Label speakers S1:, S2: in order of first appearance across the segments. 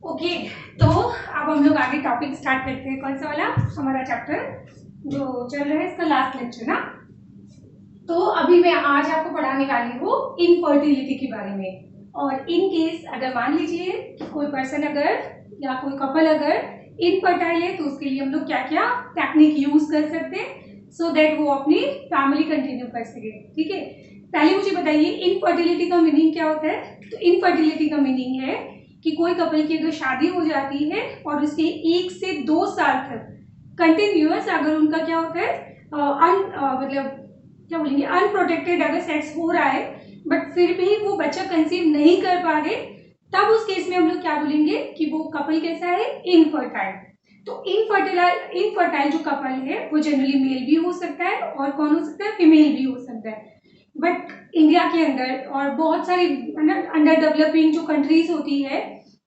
S1: Okay, तो अब हम लोग आगे टॉपिक स्टार्ट करते हैं। कौन सा वाला हमारा चैप्टर जो चल रहा है, इसका लास्ट लेक्चर ना। तो अभी मैं आज आपको पढ़ाने वाली हूँ इनफर्टिलिटी के बारे में। और इन केस अगर मान लीजिए कि कोई पर्सन अगर या कोई कपल अगर इनफर्टाइल है, तो उसके लिए हम लोग क्या क्या टेक्निक यूज कर सकते हैं सो दैट वो अपनी फैमिली कंटिन्यू कर सके। ठीक है, पहले मुझे बताइए इनफर्टिलिटी का मीनिंग क्या होता है। तो इनफर्टिलिटी का मीनिंग है कि कोई कपल की अगर शादी हो जाती है और उसके 1 से 2 साल तक कंटिन्यूअस अगर उनका क्या होता है मतलब क्या बोलेंगे अनप्रोटेक्टेड अगर सेक्स हो रहा है बट फिर भी वो बच्चा कंसीव नहीं कर पा रहे, तब उस केस में हम लोग क्या बोलेंगे कि वो कपल कैसा है, इनफर्टाइल। तो इनफर्टाइल जो कपल है वो जनरली मेल भी हो सकता है और कौन हो सकता है, फीमेल भी हो सकता है। बट इंडिया के अंदर और बहुत सारी अंडर डेवलपिंग जो कंट्रीज होती है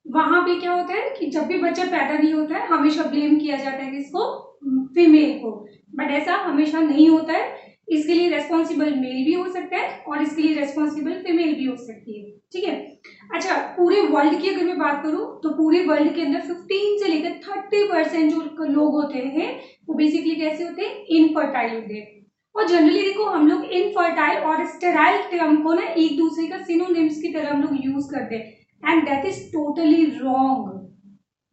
S1: वहां पे क्या होता है कि जब भी बच्चा पैदा नहीं होता है हमेशा ब्लेम किया जाता है किसको, फीमेल को। बट ऐसा हमेशा नहीं होता है। इसके लिए रेस्पॉन्सिबल मेल भी हो सकता है और इसके लिए रेस्पॉन्सिबल फीमेल भी हो सकती है। ठीक है, अच्छा पूरे वर्ल्ड की अगर मैं बात करूं तो पूरे वर्ल्ड के अंदर 15 से लेकर 30% जो लोग होते हैं वो बेसिकली कैसे होते हैं, इनफर्टाइल होते हैं। और जनरली देखो हम लोग इनफर्टाइल और स्टेराइल टर्म को ना एक दूसरे का सिनोनिम्स की तरह हम लोग यूज करते हैं and that is totally wrong,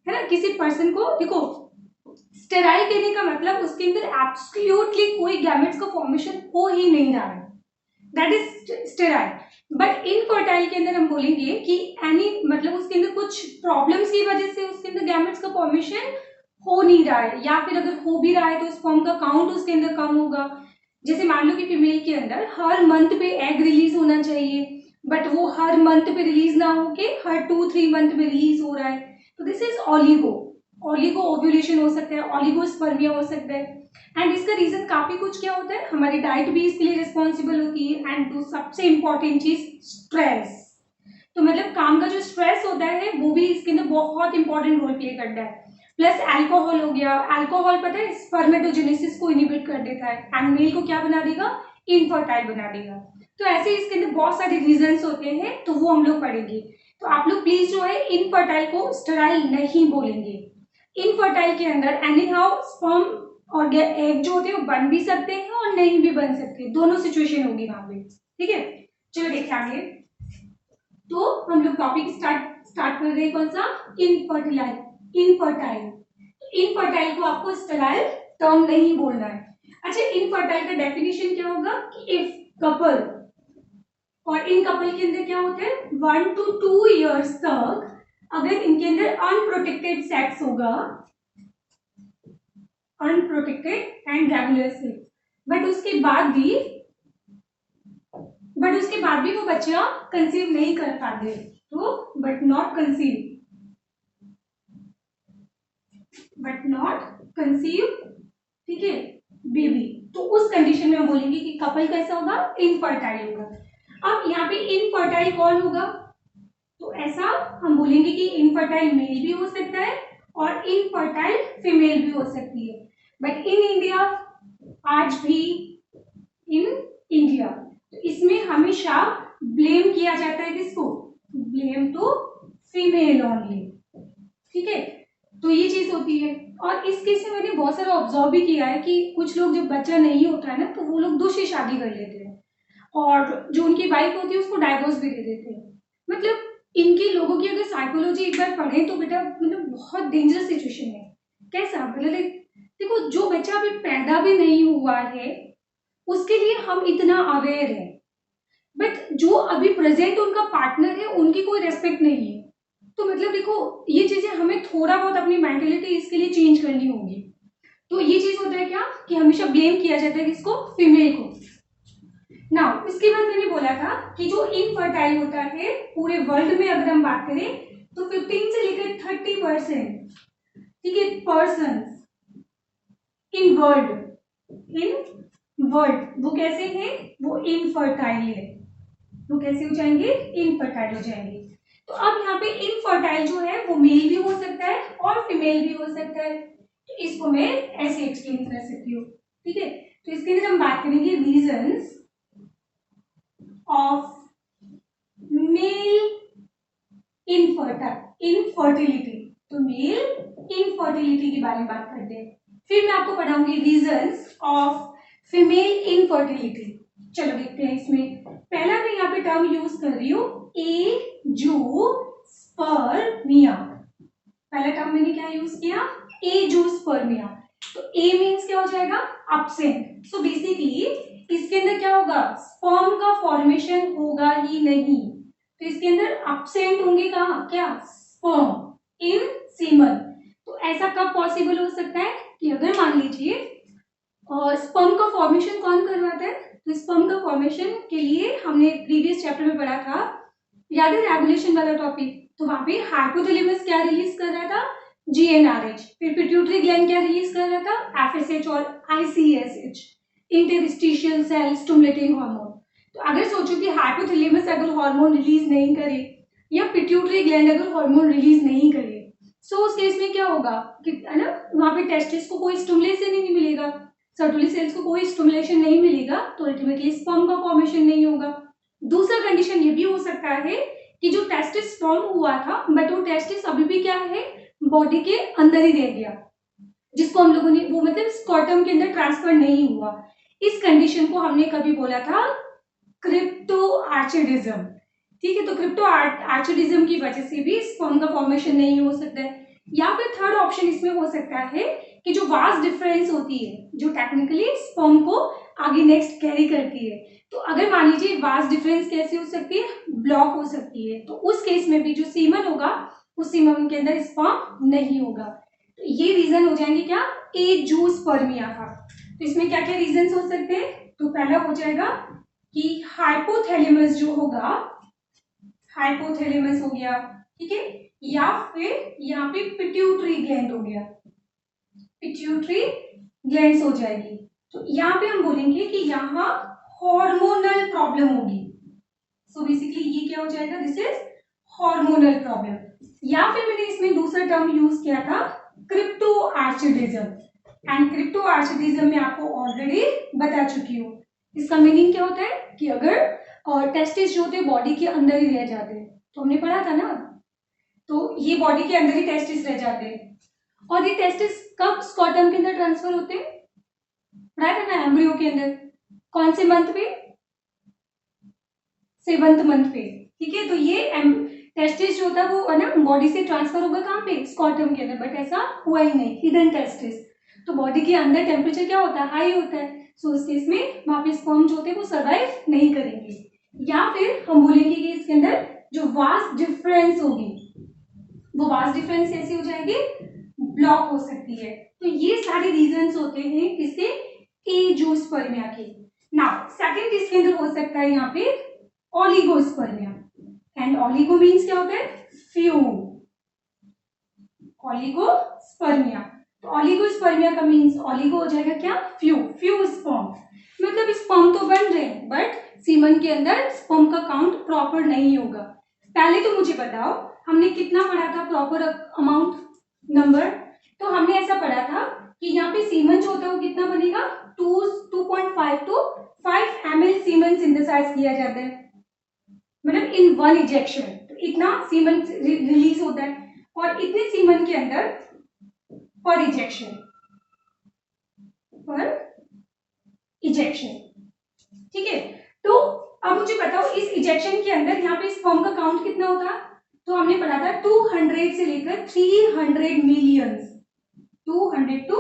S1: है ना। किसी पर्सन को देखो स्टेराइल कहने का मतलब उसके अंदर एब्सोल्युटली कोई गैमेट्स का फॉर्मेशन हो ही नहीं रहा है, that is sterile. But infertile के अंदर हम बोलेंगे कि एनी मतलब उसके अंदर कुछ प्रॉब्लम्स की वजह से उसके अंदर गैमेट्स का फॉर्मेशन हो नहीं रहा है, या फिर अगर हो भी रहा है तो स्पर्म का काउंट उसके अंदर कम होगा। जैसे मान लो कि फीमेल के अंदर हर मंथ पे एग रिलीज होना चाहिए बट वो हर मंथ पे रिलीज ना होके हर 2-3 मंथ में रिलीज हो रहा है, तो दिस इज ऑलिगो ओव्यूलेशन हो सकता है, ऑलिगोस्पर्मिया हो सकता है। एंड इसका रीजन काफी कुछ क्या होता है, हमारी डाइट भी इसके लिए रिस्पॉन्सिबल होती है एंड सबसे इंपॉर्टेंट चीज स्ट्रेस। तो मतलब काम का जो स्ट्रेस होता है वो भी इसके अंदर बहुत इंपॉर्टेंट रोल प्ले करता है। प्लस अल्कोहल हो गया, अल्कोहल पता है स्पर्मेटोजेनेसिस को इनिबिट कर देता है एंड मेल को क्या बना देगा, इनफर्टाइल बना देगा। तो ऐसे इसके अंदर बहुत सारे रीजंस होते हैं तो वो हम लोग पढ़ेंगे। तो आप लोग प्लीज जो है इनफर्टाइल को स्टेराइल नहीं बोलेंगे। इनफर्टाइल के अंदर एनी हाउ स्पर्म और एग जो होते हैं वो बन भी सकते हैं और नहीं भी बन सकते, दोनों सिचुएशन होगी वहां पे। ठीक है, चलो देखिए आगे। तो हम लोग टॉपिक स्टार्ट कर रहे हैं कौन सा, इनफर्टाइल। इनफर्टाइल को आपको स्टेराइल टर्म नहीं बोलना है। अच्छा इनफर्टाइल का डेफिनेशन क्या होगा कि इफ कपल, और इन कपल के अंदर क्या होता है 1 to 2 years तक अगर इनके अंदर अनप्रोटेक्टेड सेक्स होगा, unprotected and regular sex, but उसके बाद भी वो बच्चा कंसीव नहीं कर पाते, तो बट नॉट कंसीव, ठीक है, बेबी, तो उस कंडीशन में हम बोलेंगे कि कपल कैसा होगा, इनफर्टाइल होगा। अब यहाँ पे इनफर्टाइल कौन होगा, तो ऐसा हम बोलेंगे कि इनफर्टाइल मेल भी हो सकता है और इनफर्टाइल फीमेल भी हो सकती है। बट इन इंडिया, आज भी इन इंडिया, तो इसमें हमेशा ब्लेम किया जाता है किसको, ब्लेम टू फीमेल ओनली। ठीक है, तो ये चीज होती है। और इस केस में मैंने बहुत सारा ऑब्जर्व भी किया है कि कुछ लोग जब बच्चा नहीं होता है ना तो वो लोग दूसरी शादी कर लेते हैं और जो उनकी वाइफ होती है उसको डाइवोर्स भी दे देते हैं। मतलब इनके लोगों की अगर साइकोलॉजी एक बार पढ़े तो बेटा मतलब बहुत डेंजरस सिचुएशन है। कैसा मतलब देखो जो बच्चा अभी पैदा भी नहीं हुआ है उसके लिए हम इतना अवेयर है, बट जो अभी प्रेजेंट उनका पार्टनर है उनकी कोई रेस्पेक्ट नहीं है। तो मतलब देखो ये चीजें हमें थोड़ा बहुत अपनी मेंटेलिटी इसके लिए चेंज करनी होगी। तो ये चीज होता है क्या कि हमेशा ब्लेम किया जाता है किसको, फीमेल को। नाउ इसके बाद मैंने बोला था कि जो इनफर्टाइल होता है पूरे वर्ल्ड में अगर हम बात करें तो 15 से लेकर 30%, ठीक है, पर्सन इन वर्ल्ड वो कैसे हैं, वो इनफर्टाइल है। वो कैसे हो जाएंगे, इनफर्टाइल हो जाएंगे। तो अब यहाँ पे इनफर्टाइल जो है वो मेल भी हो सकता है और फीमेल भी हो सकता है। तो इसको मैं ऐसे एक्सप्लेन कर सकती हूँ। ठीक है, तो इसके अंदर हम बात करेंगे रीजंस ऑफ मेल इनफर्टिलिटी, तो मेल इनफर्टिलिटी के बारे में बात करते हैं। फिर मैं आपको पढ़ाऊंगी रीजंस ऑफ फीमेल इनफर्टिलिटी। चलो देखते हैं इसमें। पहला मैं यहाँ पे टर्म यूज कर रही हूँ एजूस्पर्मिया। पहला टर्म मैंने क्या यूज किया, एजूस्पर्मिया। तो ए मीन्स क्या हो जाएगा, एब्सेंट। सो बेसिकली इसके अंदर क्या होगा, स्पर्म का फॉर्मेशन होगा ही नहीं। तो इसके अंदर एब्सेंट होंगे कहाँ, क्या, स्पर्म इन सीमन। तो ऐसा कब पॉसिबल हो सकता है कि अगर मान लीजिए स्पर्म का फॉर्मेशन कौन करवाता है, तो स्पर्म का फॉर्मेशन के लिए हमने प्रीवियस चैप्टर में पढ़ा था, याद है, रेगुलेशन वाला टॉपिक। तो वहां पे हाइपोथैलेमस क्या रिलीज कर रहा था, GnRH। फिर पिट्यूटरी ग्लैंड क्या रिलीज कर रहा था, FSH और ICSH, interstitial cell stimulating hormone. तो अगर सोचो कि हाइपोथैलेमस अगर हार्मोन रिलीज नहीं करे या पिट्यूटरी ग्लैंड अगर हार्मोन रिलीज नहीं करे, सो उस केस में क्या होगा कि, है ना, वहां पे टेस्टिस को कोई स्टिमुलेशन ही नहीं मिलेगा, सर्टुली सेल्स को कोई स्टिमुलेशन नहीं मिलेगा, तो अल्टीमेटली स्पर्म का फॉर्मेशन नहीं होगा। दूसरा कंडीशन ये भी हो सकता है कि जो टेस्टिस फॉर्म हुआ था बट वो टेस्टिस अभी भी क्या है, बॉडी के अंदर ही रह गया, जिसको हम लोगों ने वो मतलब स्कॉटम के अंदर ट्रांसफर नहीं हुआ। इस कंडीशन को हमने कभी बोला था क्रिप्टोआर्चिडिज्म। ठीक है, तो क्रिप्टोआर्चिडिज्म की वजह से भी स्पर्म का फॉर्मेशन नहीं हो सकता है। या फिर थर्ड ऑप्शन इसमें हो सकता है कि जो वास्ट डिफरेंस होती है, जो टेक्निकली स्पर्म को आगे नेक्स्ट कैरी करती है, तो अगर मान लीजिए वास्ट डिफरेंस कैसे हो सकती है, ब्लॉक हो सकती है, तो उस केस में भी जो सीमन होगा उस सीमन के अंदर स्पर्म नहीं होगा। तो ये रीजन हो जाएंगे क्या, एजूस्पर्मिया का। तो इसमें क्या क्या रीजन हो सकते हैं, तो पहला हो जाएगा कि हाइपोथैलेमस जो होगा, हाइपोथैलेमस हो गया, ठीक है, या फिर यहाँ पे पिट्यूटरी ग्लैंड हो गया, पिट्यूटरी ग्लैंड्स हो जाएगी। तो यहाँ पे हम बोलेंगे कि यहाँ हार्मोनल प्रॉब्लम होगी। सो बेसिकली ये क्या हो जाएगा, दिस इज हार्मोनल प्रॉब्लम। या फिर मैंने इसमें दूसरा टर्म यूज किया था क्रिप्टोआर्चिडिज्म, एंड क्रिप्टोआर्चिडिज्म में आपको ऑलरेडी बता चुकी हूँ। इसका मीनिंग क्या होता है कि अगर टेस्टिस जो होते हैं बॉडी के अंदर ही रह जाते हैं, तो हमने पढ़ा था ना, तो ये बॉडी के अंदर ही टेस्टिस रह जाते हैं। और ये टेस्टिस कब स्कॉटम के अंदर ट्रांसफर होते हैं, पढ़ा था ना, एम्ब्रियो के अंदर, कौन से मंथ पे, 7th मंथ पे। ठीक है, तो ये टेस्टिस जो होता है वो है ना बॉडी से ट्रांसफर होगा कहाँ पे, स्कॉटम के अंदर, बट ऐसा हुआ ही नहीं, हिडन टेस्टिस। तो बॉडी के अंदर टेम्परेचर क्या होता है, हाई होता है। सो इस केस में वहां पे स्पर्म जो होते हैं वो सर्वाइव नहीं करेंगे। या फिर हम बोलेंगे कि इसके अंदर जो वास्ट डिफरेंस होगी, वो वास्ट डिफरेंस कैसी हो जाएगी, ब्लॉक हो सकती है। तो ये सारे रीजंस होते हैं किसके, एजूस्पर्मिया के। नाउ सेकंड इसके अंदर हो सकता है यहाँ पे ओलिगोस्पर्मिया, एंड ओलिगो मीन्स क्या होता है, फ्यू, ओलिगोस्पर्मिया। तो ओलिगोस्पर्मिया का मीन्स ओलिगो हो जाएगा क्या, फ्यू, फ्यू स्पर्म, मतलब स्पर्म तो बन रहे हैं बट सीमन के अंदर स्पर्म का काउंट प्रॉपर नहीं होगा। पहले तो मुझे बताओ हमने कितना पढ़ा था प्रॉपर अमाउंट नंबर, तो हमने ऐसा पढ़ा था कि यहाँ पे सीमन जो होता है वो कितना बनेगा, 2.5 to 5 ml सीमन सिंथेसाइज किया जाता है, मतलब इन वन इजेक्शन। तो इतना सीमन रिलीज होता है और इतने सीमन के अंदर पर इजेक्शन, ठीक है। तो अब मुझे बताओ इस इजेक्शन के अंदर यहाँ पे स्पर्म का काउंट कितना होता है, तो हमने पढ़ा था 200 से लेकर 300 मिलियन, 200 to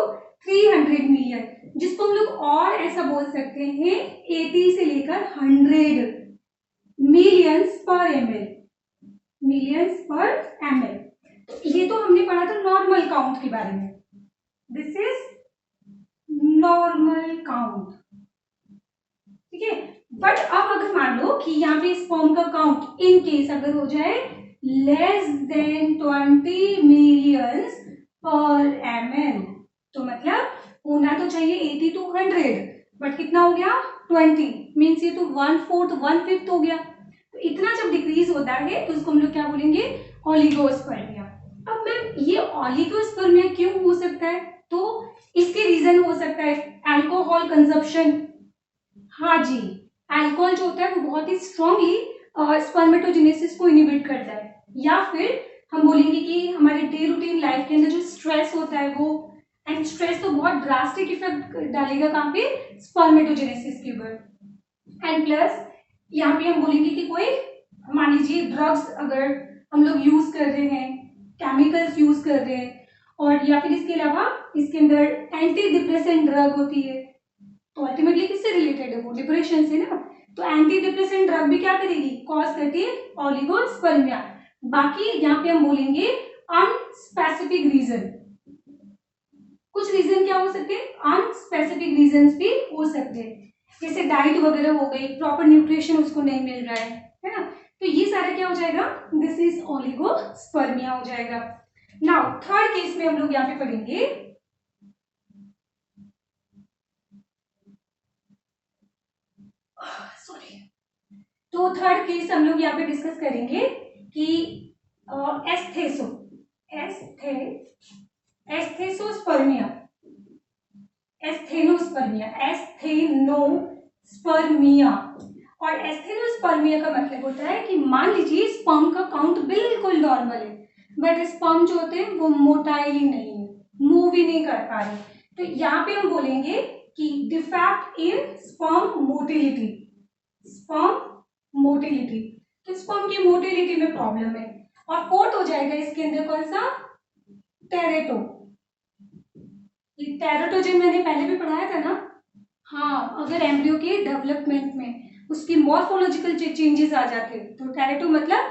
S1: 300 मिलियन, जिसको हम लोग और ऐसा बोल सकते हैं 80 से लेकर 100 मिलियंस पर ml, मिलियंस पर ml। तो ये तो हमने पढ़ा था नॉर्मल काउंट के बारे में, दिस इज नॉर्मल काउंट, ठीक है। बट अब अगर मान लो कि यहाँ पे स्पर्म का काउंट इन केस अगर हो जाए लेस देन 20 मिलियंस पर ml, तो मतलब होना तो चाहिए 80 to 100, बट कितना हो गया 20, मीन्स ये तो 1/4 1/5 हो गया। तो इतना जब डिक्रीज होता है तो इसको हम लोग क्या बोलेंगे, ओलिगोस्पर्मिया। अब मैम ये ओलिगोस्पर्मिया क्यों हो सकता है, तो इसके रीजन हो सकता है अल्कोहल कंजप्शन। हाँ जी, अल्कोहल जो होता है वो बहुत ही स्ट्रांगली स्पर्मेटोजेनेसिस को इनहिबिट करता है, या फिर हम बोलेंगे कि हमारे डे रूटीन लाइफ के अंदर जो स्ट्रेस होता है वो, एंड स्ट्रेस तो बहुत ड्रास्टिक इफेक्ट डालेगा कहाँ पे, स्पर्मेटोजेनेसिस के ऊपर। एंड प्लस यहाँ पे हम बोलेंगे कि कोई मान लीजिए ड्रग्स अगर हम लोग यूज कर रहे हैं, केमिकल्स यूज कर रहे हैं, और या फिर इसके अलावा इसके अंदर एंटी डिप्रेसेंट ड्रग होती है, तो अल्टीमेटली किससे रिलेटेड है वो, डिप्रेशन से ना। तो एंटी डिप्रेसेंट ड्रग भी क्या करेगी, कॉज करती है ओलिगोस्पर्मिया। बाकी यहाँ पे हम बोलेंगे अनस्पेसिफिक रीजन, कुछ रीजन क्या हो सकते हैं, अनस्पेसिफिक रीजन भी हो सकते हैं, जैसे डाइट वगैरह हो गई, प्रॉपर न्यूट्रिशन उसको नहीं मिल रहा है ना। तो ये सारा क्या हो जाएगा, दिस इज ओलिगोस्पर्मिया हो जाएगा। नाउ थर्ड केस में हम लोग यहाँ पे पढ़ेंगे, सॉरी, तो थर्ड केस हम लोग यहाँ पे डिस्कस करेंगे कि एस्थेसो एस्थेनोस्पर्मिया और एस्थेनोस्पर्मिया का मतलब होता है कि मान लीजिए स्पर्म का काउंट बिल्कुल नॉर्मल है, बट स्पर्म जो होते हैं वो मोटाइल ही नहीं है, मूव ही नहीं कर पा रहे, तो यहाँ पे हम बोलेंगे कि डिफेक्ट इन स्पर्म मोटिलिटी, तो स्पर्म की मोटिलिटी में प्रॉब्लम है। और फोर्थ हो जाएगा इसके अंदर कौन सा, टेरेटो, ये टेरेटोजन मैंने पहले भी पढ़ाया था ना, हाँ, अगर एम्ब्रियो के डेवलपमेंट में उसकी मॉर्फोलॉजिकल चेंजेस आ जाते हैं, तो टेरेटो मतलब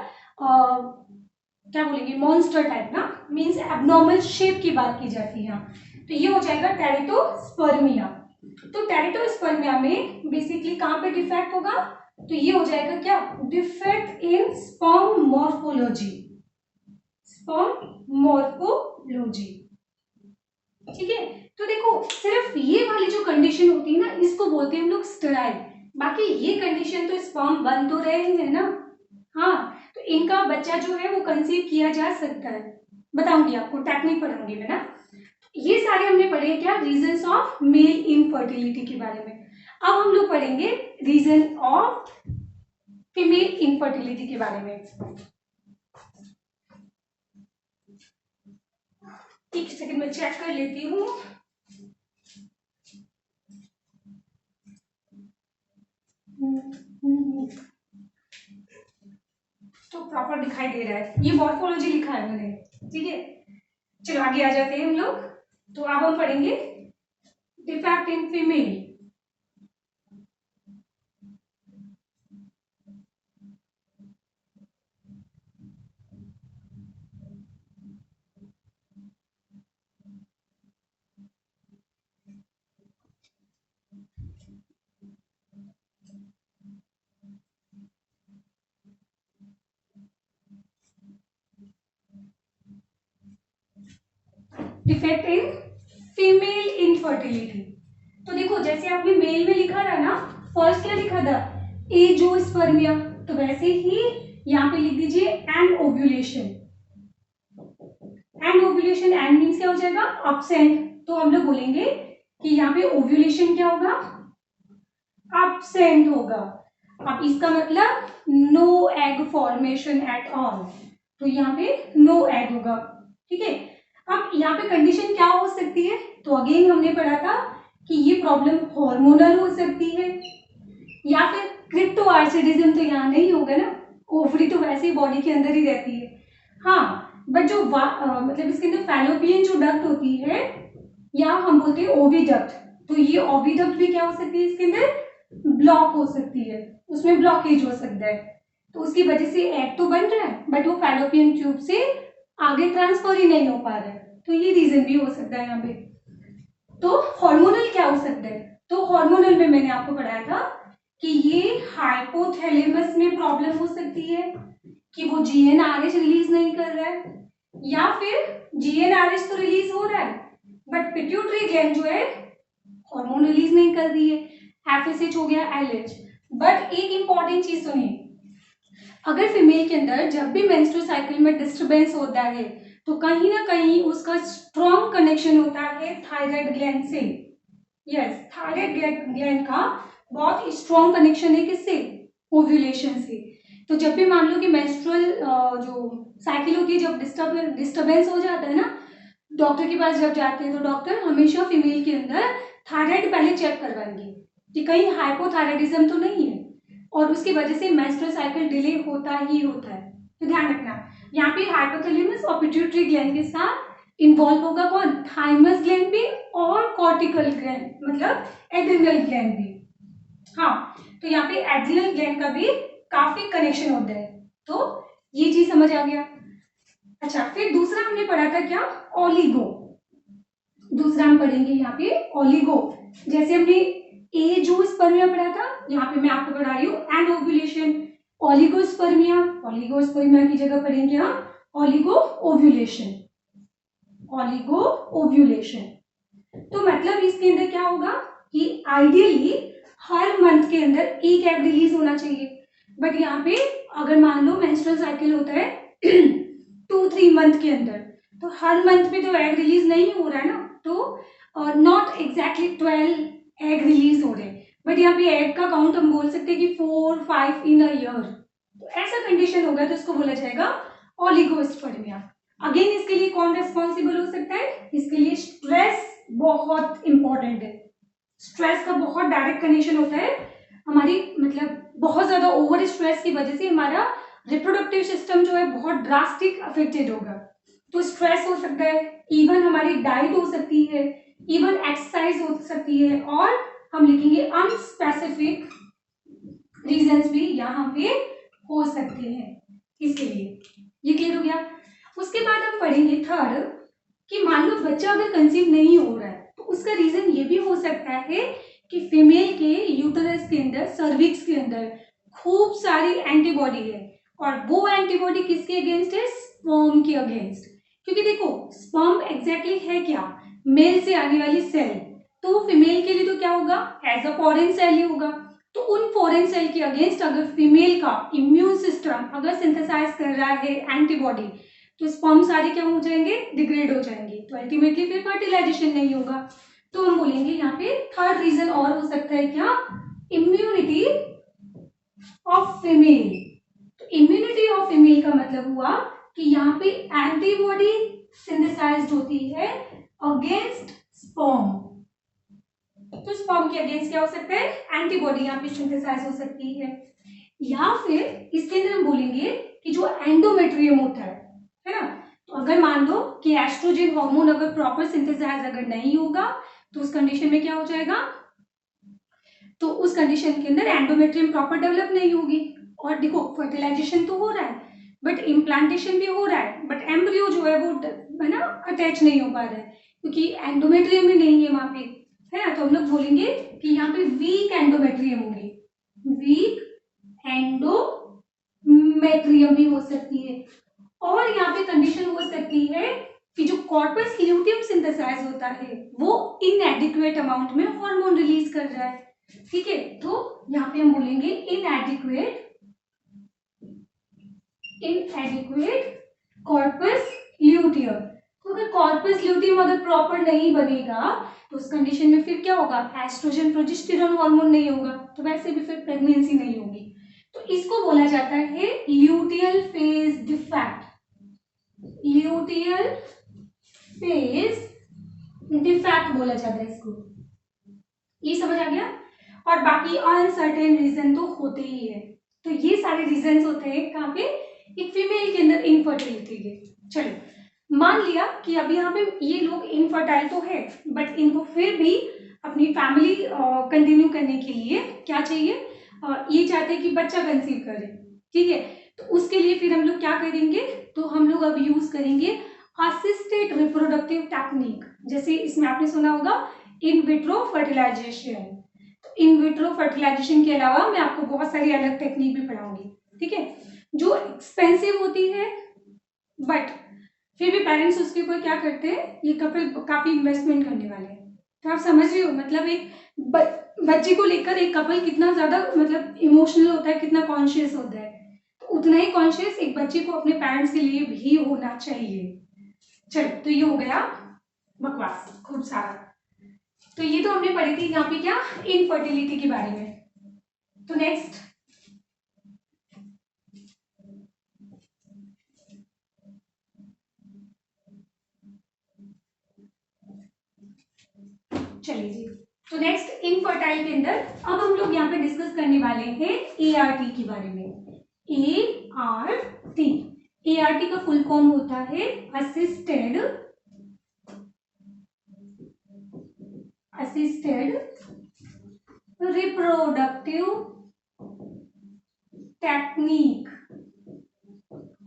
S1: क्या बोलेंगे, मॉन्स्टर टाइप ना, मींस एबनॉर्मल शेप की बात की जाती है, तो ये हो जाएगा टेरेटोस्पर्मिया। तो टेरेटोस्पर्मिया में बेसिकली कहाँ पे डिफेक्ट होगा, तो ये हो जाएगा क्या, डिफेक्ट इन स्पर्म मॉर्फोलॉजी, ठीक है। तो देखो सिर्फ ये वाली जो कंडीशन होती है ना, इसको बोलते हैं हम लोग स्टेराइल, बाकी ये कंडीशन तो स्पर्म बन तो रहे हैं ना, हाँ, तो इनका बच्चा जो है वो कंसीव किया जा सकता है, बताऊंगी आपको, टेक्निक पढ़ाऊंगी मैं ना। ये सारे हमने पढ़े क्या, रीजंस ऑफ मेल इनफर्टिलिटी के बारे में। अब हम लोग पढ़ेंगे रीजन ऑफ फीमेल इनफर्टिलिटी के बारे में। एक सेकंड में चेक कर लेती हूँ। तो प्रॉपर दिखाई दे रहा है, ये मॉर्फोलॉजी लिखा है मैंने, ठीक है। चलो आगे आ जाते हैं हम लोग। तो अब हम पढ़ेंगे defect in female, defect in female infertility. तो देखो जैसे आपने मेल में लिखा था ना, फर्स्ट क्या लिखा था, एंजियोस्पर्मिया, तो वैसे ही यहाँ पे लिख दीजिए एंड ओव्यूलेशन, एंड मीन्स क्या हो जाएगा, अब्सेंट, तो हम लोग बोलेंगे कि यहाँ पे ओव्यूलेशन क्या होगा, अब्सेंट होगा। अब इसका मतलब no egg formation at all, तो यहाँ पे नो एग होगा, ठीक है। अब यहाँ पे कंडीशन क्या हो सकती है, तो अगेन हमने पढ़ा था कि ये प्रॉब्लम हार्मोनल हो सकती है, या फिर क्रिप्टोआर्चिडिज्म, तो यहाँ नहीं होगा ना, ओवरी तो वैसे ही बॉडी के अंदर ही रहती है, हाँ, बट जो मतलब इसके अंदर फैलोपियन जो डक्ट होती है, या हम बोलते हैं ओविडक्ट, तो ये ओविडक्ट भी क्या हो सकती है, इसके अंदर ब्लॉक हो सकती है, उसमें ब्लॉकेज हो सकता है, तो उसकी वजह से एग तो बन रहा है बट वो फैलोपियन ट्यूब से आगे ट्रांसफर ही नहीं हो पा रहा है, तो ये रीजन भी हो सकता है यहाँ पे। तो हार्मोनल क्या हो सकता है, तो हार्मोनल में मैंने आपको पढ़ाया था कि ये हाइपोथैलेमस में प्रॉब्लम हो सकती है कि वो जीएनआरएच रिलीज नहीं कर रहा है, या फिर जीएनआरएच तो रिलीज हो रहा है बट पिट्यूटरी ग्लैंड जो है हार्मोन रिलीज नहीं कर रही है, एफएसएच हो गया, एलएच। बट एक इंपॉर्टेंट चीज सुनिए, अगर फीमेल के अंदर जब भी मेंस्ट्रुअल साइकिल में डिस्टरबेंस होता है तो कहीं ना कहीं उसका स्ट्रॉन्ग कनेक्शन होता है थायराइड ग्लैंड से, यस, थायराइड ग्लैंड का बहुत स्ट्रॉन्ग कनेक्शन है किससे, ओव्यूलेशन से। तो जब भी मान लो कि मेंस्ट्रुअल जो साइकिल होती है, जब डिस्टर्बेंस हो जाता है ना, डॉक्टर के पास जब जाते हैं तो डॉक्टर हमेशा फीमेल के अंदर थायराइड पहले चेक करवाएंगे कि कहीं हाइपोथायराइडिज्म तो नहीं है, और उसकी वजह से मेंस्ट्रुअल साइकिल डिले होता ही होता है। तो ध्यान रखना, यहाँ पे हाइपोथैलेमस और पिट्यूटरी ग्लैंड के साथ इन्वॉल्व होगा कौन, थाइमस ग्लैंड भी और कॉर्टिकल ग्लैंड मतलब एड्रिनल ग्लैंड भी। हाँ, तो यहाँ पे एड्रिनल ग्लैंड का भी काफी कनेक्शन होता है। तो ये चीज समझ आ गया। अच्छा, फिर दूसरा हमने पढ़ा था क्या, ओलिगो। दूसरा हम पढ़ेंगे यहाँ पे ओलिगो। जैसे हमने एंजियोस्पर्मिया पढ़ा था, यहाँ पे मैं आपको पढ़ा रही हूँ एनओव्यूलेशन। ओलिगोस्पर्मिया, ओलिगोस्पर्मिया की जगह पढ़ेंगे हम ओलिगो ओव्यूलेशन। ओलिगो ओव्यूलेशन तो मतलब इसके अंदर क्या होगा कि आइडियली हर मंथ के अंदर एक एग रिलीज होना चाहिए, बट यहाँ पे अगर मान लो मेंस्ट्रुअल साइकिल होता है 2-3 मंथ के अंदर, तो हर मंथ में तो एग रिलीज नहीं हो रहा है ना, तो नॉट एग्जैक्टली 12 एग रिलीज हो रहे हैं, बट यहाँ पे एग का काउंट हम बोल सकते हैं कि 4-5 इन अ ईयर। तो ऐसा कंडीशन होगा तो इसको बोला जाएगा ओलिगोस्पर्मिया। अगेन इसके लिए कौन रेस्पॉन्सिबल हो सकता है, इसके लिए स्ट्रेस बहुत इंपॉर्टेंट है। स्ट्रेस का बहुत डायरेक्ट कनेक्शन होता है हमारी, मतलब बहुत ज्यादा ओवर स्ट्रेस की वजह से हमारा रिप्रोडक्टिव सिस्टम जो है बहुत ड्रास्टिक अफेक्टेड होगा। तो स्ट्रेस हो सकता है, इवन हमारी डाइट हो सकती है, इवन एक्सरसाइज हो सकती है, और हम लिखेंगे अनस्पेसिफिक रीजंस भी यहाँ पे हो सकते हैं इसके लिए। ये क्लियर हो गया। उसके बाद हम पढ़ेंगे थर्ड कि मान लो बच्चा अगर कंसीव नहीं हो रहा है तो उसका रीजन ये भी हो सकता है कि फीमेल के यूटरस के अंदर, सर्विक्स के अंदर खूब सारी एंटीबॉडी है, और वो एंटीबॉडी किसके अगेंस्ट है, स्पर्म के अगेंस्ट। क्योंकि देखो स्पर्म एग्जैक्टली है क्या, मेल से आने वाली सेल, तो फीमेल के लिए तो क्या होगा, एज अ फॉरेन सेल ही होगा। तो उन फॉरेन सेल के अगेंस्ट अगर फीमेल का इम्यून सिस्टम अगर सिंथेसाइज कर रहा है एंटीबॉडी, तो स्पर्म सारे क्या हो जाएंगे, डिग्रेड हो जाएंगे, तो अल्टीमेटली फिर फर्टिलाइजेशन नहीं होगा। तो हम बोलेंगे यहाँ पे थर्ड रीजन और हो सकता है क्या, इम्यूनिटी ऑफ फीमेल। तो इम्यूनिटी ऑफ फीमेल का मतलब हुआ कि यहाँ पे एंटीबॉडी सिंथेसाइज्ड होती है अगेंस्ट स्पर्म। तो स्पर्म के अगेंस्ट क्या हो सकता है, एंटीबॉडी यहाँ पे सिंथेसाइज हो सकती है। या फिर इसके अंदर हम बोलेंगे कि जो एंडोमेट्रियम होता है ना, तो अगर मान लो कि एस्ट्रोजन हार्मोन अगर प्रॉपर सिंथेसाइज अगर नहीं होगा तो उस कंडीशन में क्या हो जाएगा, तो उस कंडीशन के अंदर एंडोमेट्रियम प्रॉपर डेवलप नहीं होगी। और देखो फर्टिलाइजेशन तो हो रहा है, बट इम्प्लांटेशन भी हो रहा है, बट एम्ब्रियो जो है वो है ना अटैच नहीं हो पा रहा है, क्योंकि एंडोमेट्रियम ही नहीं है वहां पे, है ना। तो हम लोग बोलेंगे कि यहाँ पे वीक एंडोमेट्रियम होगी, वीक एंडोमेट्रियम भी हो सकती है। और यहाँ पे कंडीशन हो सकती है कि जो कॉर्पस ल्यूटियम सिंथेसाइज होता है वो इनएडिक्वेट अमाउंट में हार्मोन रिलीज कर रहा है, ठीक है। तो यहाँ पे हम बोलेंगे इनएडिक्वेट कॉर्पस ल्यूटियम। तो अगर कॉर्पस ल्यूटियम अगर प्रॉपर नहीं बनेगा तो उस कंडीशन में फिर क्या होगा, एस्ट्रोजन प्रोजेस्टेरोन हार्मोन नहीं होगा, तो वैसे भी फिर प्रेगनेंसी नहीं होगी। तो इसको बोला जाता है luteal phase defect, luteal phase defect बोला जाता है इसको। ये समझ आ गया। और बाकी अनसर्टेन रीजन तो होते ही है। तो ये सारे रीजंस होते हैं कहाँ पे, एक फीमेल के अंदर इनफर्टिलिटी के। चलो मान लिया कि अब यहाँ पे ये लोग इनफर्टाइल तो है, बट इनको फिर भी अपनी फैमिली कंटिन्यू करने के लिए क्या चाहिए, ये चाहते हैं कि बच्चा कंसीव करें, ठीक है। तो उसके लिए फिर हम लोग क्या करेंगे, तो हम लोग अब यूज करेंगे असिस्टेड रिप्रोडक्टिव टेक्निक। जैसे इसमें आपने सुना होगा इन विट्रो फर्टिलाइजेशन। तो इन विट्रो फर्टिलाइजेशन के अलावा मैं आपको बहुत सारी अलग टेक्निक भी पढ़ाऊंगी, ठीक है, जो एक्सपेंसिव होती है, बट फिर भी पेरेंट्स उसके ऊपर क्या करते हैं, ये कपल काफी इन्वेस्टमेंट करने वाले हैं। तो आप समझ रहे हो, मतलब एक बच्चे को लेकर एक कपल कितना ज्यादा मतलब इमोशनल होता है, कितना कॉन्शियस होता है, तो उतना ही कॉन्शियस एक बच्चे को अपने पेरेंट्स के लिए भी होना चाहिए। चलो, तो ये हो गया बकवास खूब सारा। तो ये तो हमने पढ़ी थी यहाँ पे क्या, इनफर्टिलिटी के बारे में। तो नेक्स्ट चलिए जी, तो नेक्स्ट इनफर्टाइल के अंदर अब हम लोग यहाँ पे डिस्कस करने वाले हैं ART के बारे में। ART का फुल फॉर्म होता है असिस्टेड रिप्रोडक्टिव टेक्निक,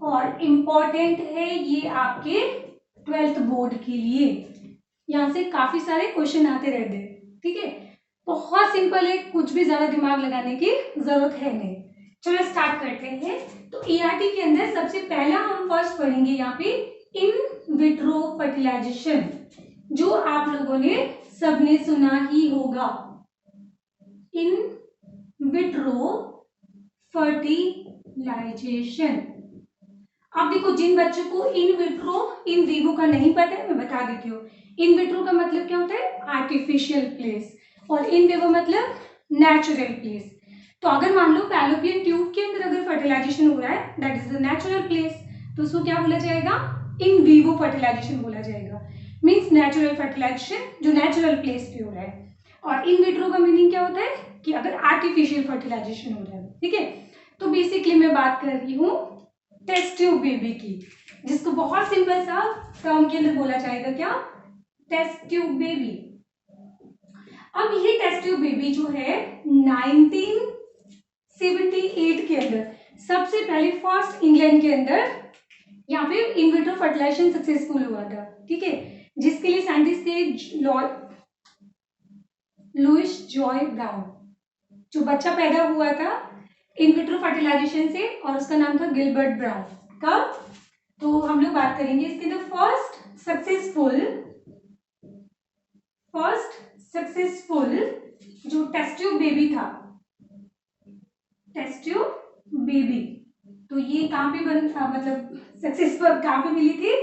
S1: और इम्पोर्टेंट है ये आपके 12th बोर्ड के लिए। यहां से काफी सारे क्वेश्चन आते रहते हैं, ठीक है। बहुत सिंपल है, कुछ भी ज्यादा दिमाग लगाने की जरूरत है नहीं। चलो स्टार्ट करते हैं। तो ART के अंदर सबसे पहला हम फर्स्ट पढ़ेंगे यहाँ पे इन विट्रो फर्टिलाइजेशन, जो आप लोगों ने सबने सुना ही होगा। In vitro fertilisation. अब देखो, जिन बच्चों को इन विट्रो इन विवो का नहीं पता है, मैं बता देती हूँ। इन विट्रो का मतलब क्या होता है? आर्टिफिशियल प्लेस, और इन विवो मतलब नेचुरल प्लेस। तो अगर मान लो फैलोपियन ट्यूब के अंदर अगर फर्टिलाइजेशन हो रहा है, that is the natural place, तो उसको क्या बोला जाएगा? इन विवो फर्टिलाइजेशन बोला जाएगा। मीन्स नेचुरल फर्टिलाइजेशन जो नेचुरल प्लेस पे हो रहा है। और इन विट्रो का मीनिंग क्या होता है? कि अगर आर्टिफिशियल फर्टिलाइजेशन हो रहा है, ठीक है। तो बेसिकली मैं बात कर रही हूँ टेस्ट ट्यूब बेबी की, जिसको बहुत सिंपल सा टर्म के अंदर बोला जाएगा क्या? Test tube baby. अब ये टेस्ट ट्यूब बेबी जो है 1978 के अंदर सबसे पहले फर्स्ट इंग्लैंड के अंदर यहाँ पे इन विट्रो फर्टिलाइजेशन सक्सेसफुल हुआ था, ठीक है। जिसके लिए साइंटिस्ट थे लुइस जॉय ब्राउन। जो बच्चा पैदा हुआ था इन विट्रो फर्टिलाइजेशन से, और उसका नाम था गिलबर्ट ब्राउन। कब? तो हम लोग बात करेंगे इसके द फर्स्ट सक्सेसफुल जो टेस्ट ट्यूब बेबी था, टेस्ट ट्यूब बेबी। तो ये कहाँ पे मतलब सक्सेसफुल कहाँ पे मिली थी?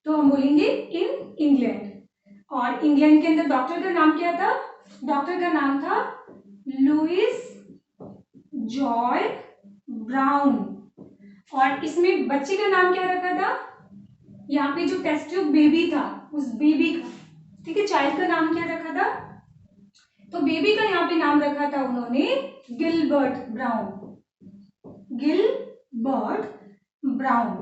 S1: तो हम बोलेंगे इन इंग्लैंड। और इंग्लैंड के अंदर डॉक्टर का नाम क्या था? डॉक्टर का नाम था लुइस जॉय ब्राउन। और इसमें बच्चे का नाम क्या रखा था? यहाँ पे जो टेस्ट ट्यूब बेबी था उस बेबी का, ठीक है, चाइल्ड का नाम क्या रखा था? तो बेबी का यहाँ पे नाम रखा था उन्होंने गिलबर्ट ब्राउन। गिलबर्ट ब्राउन,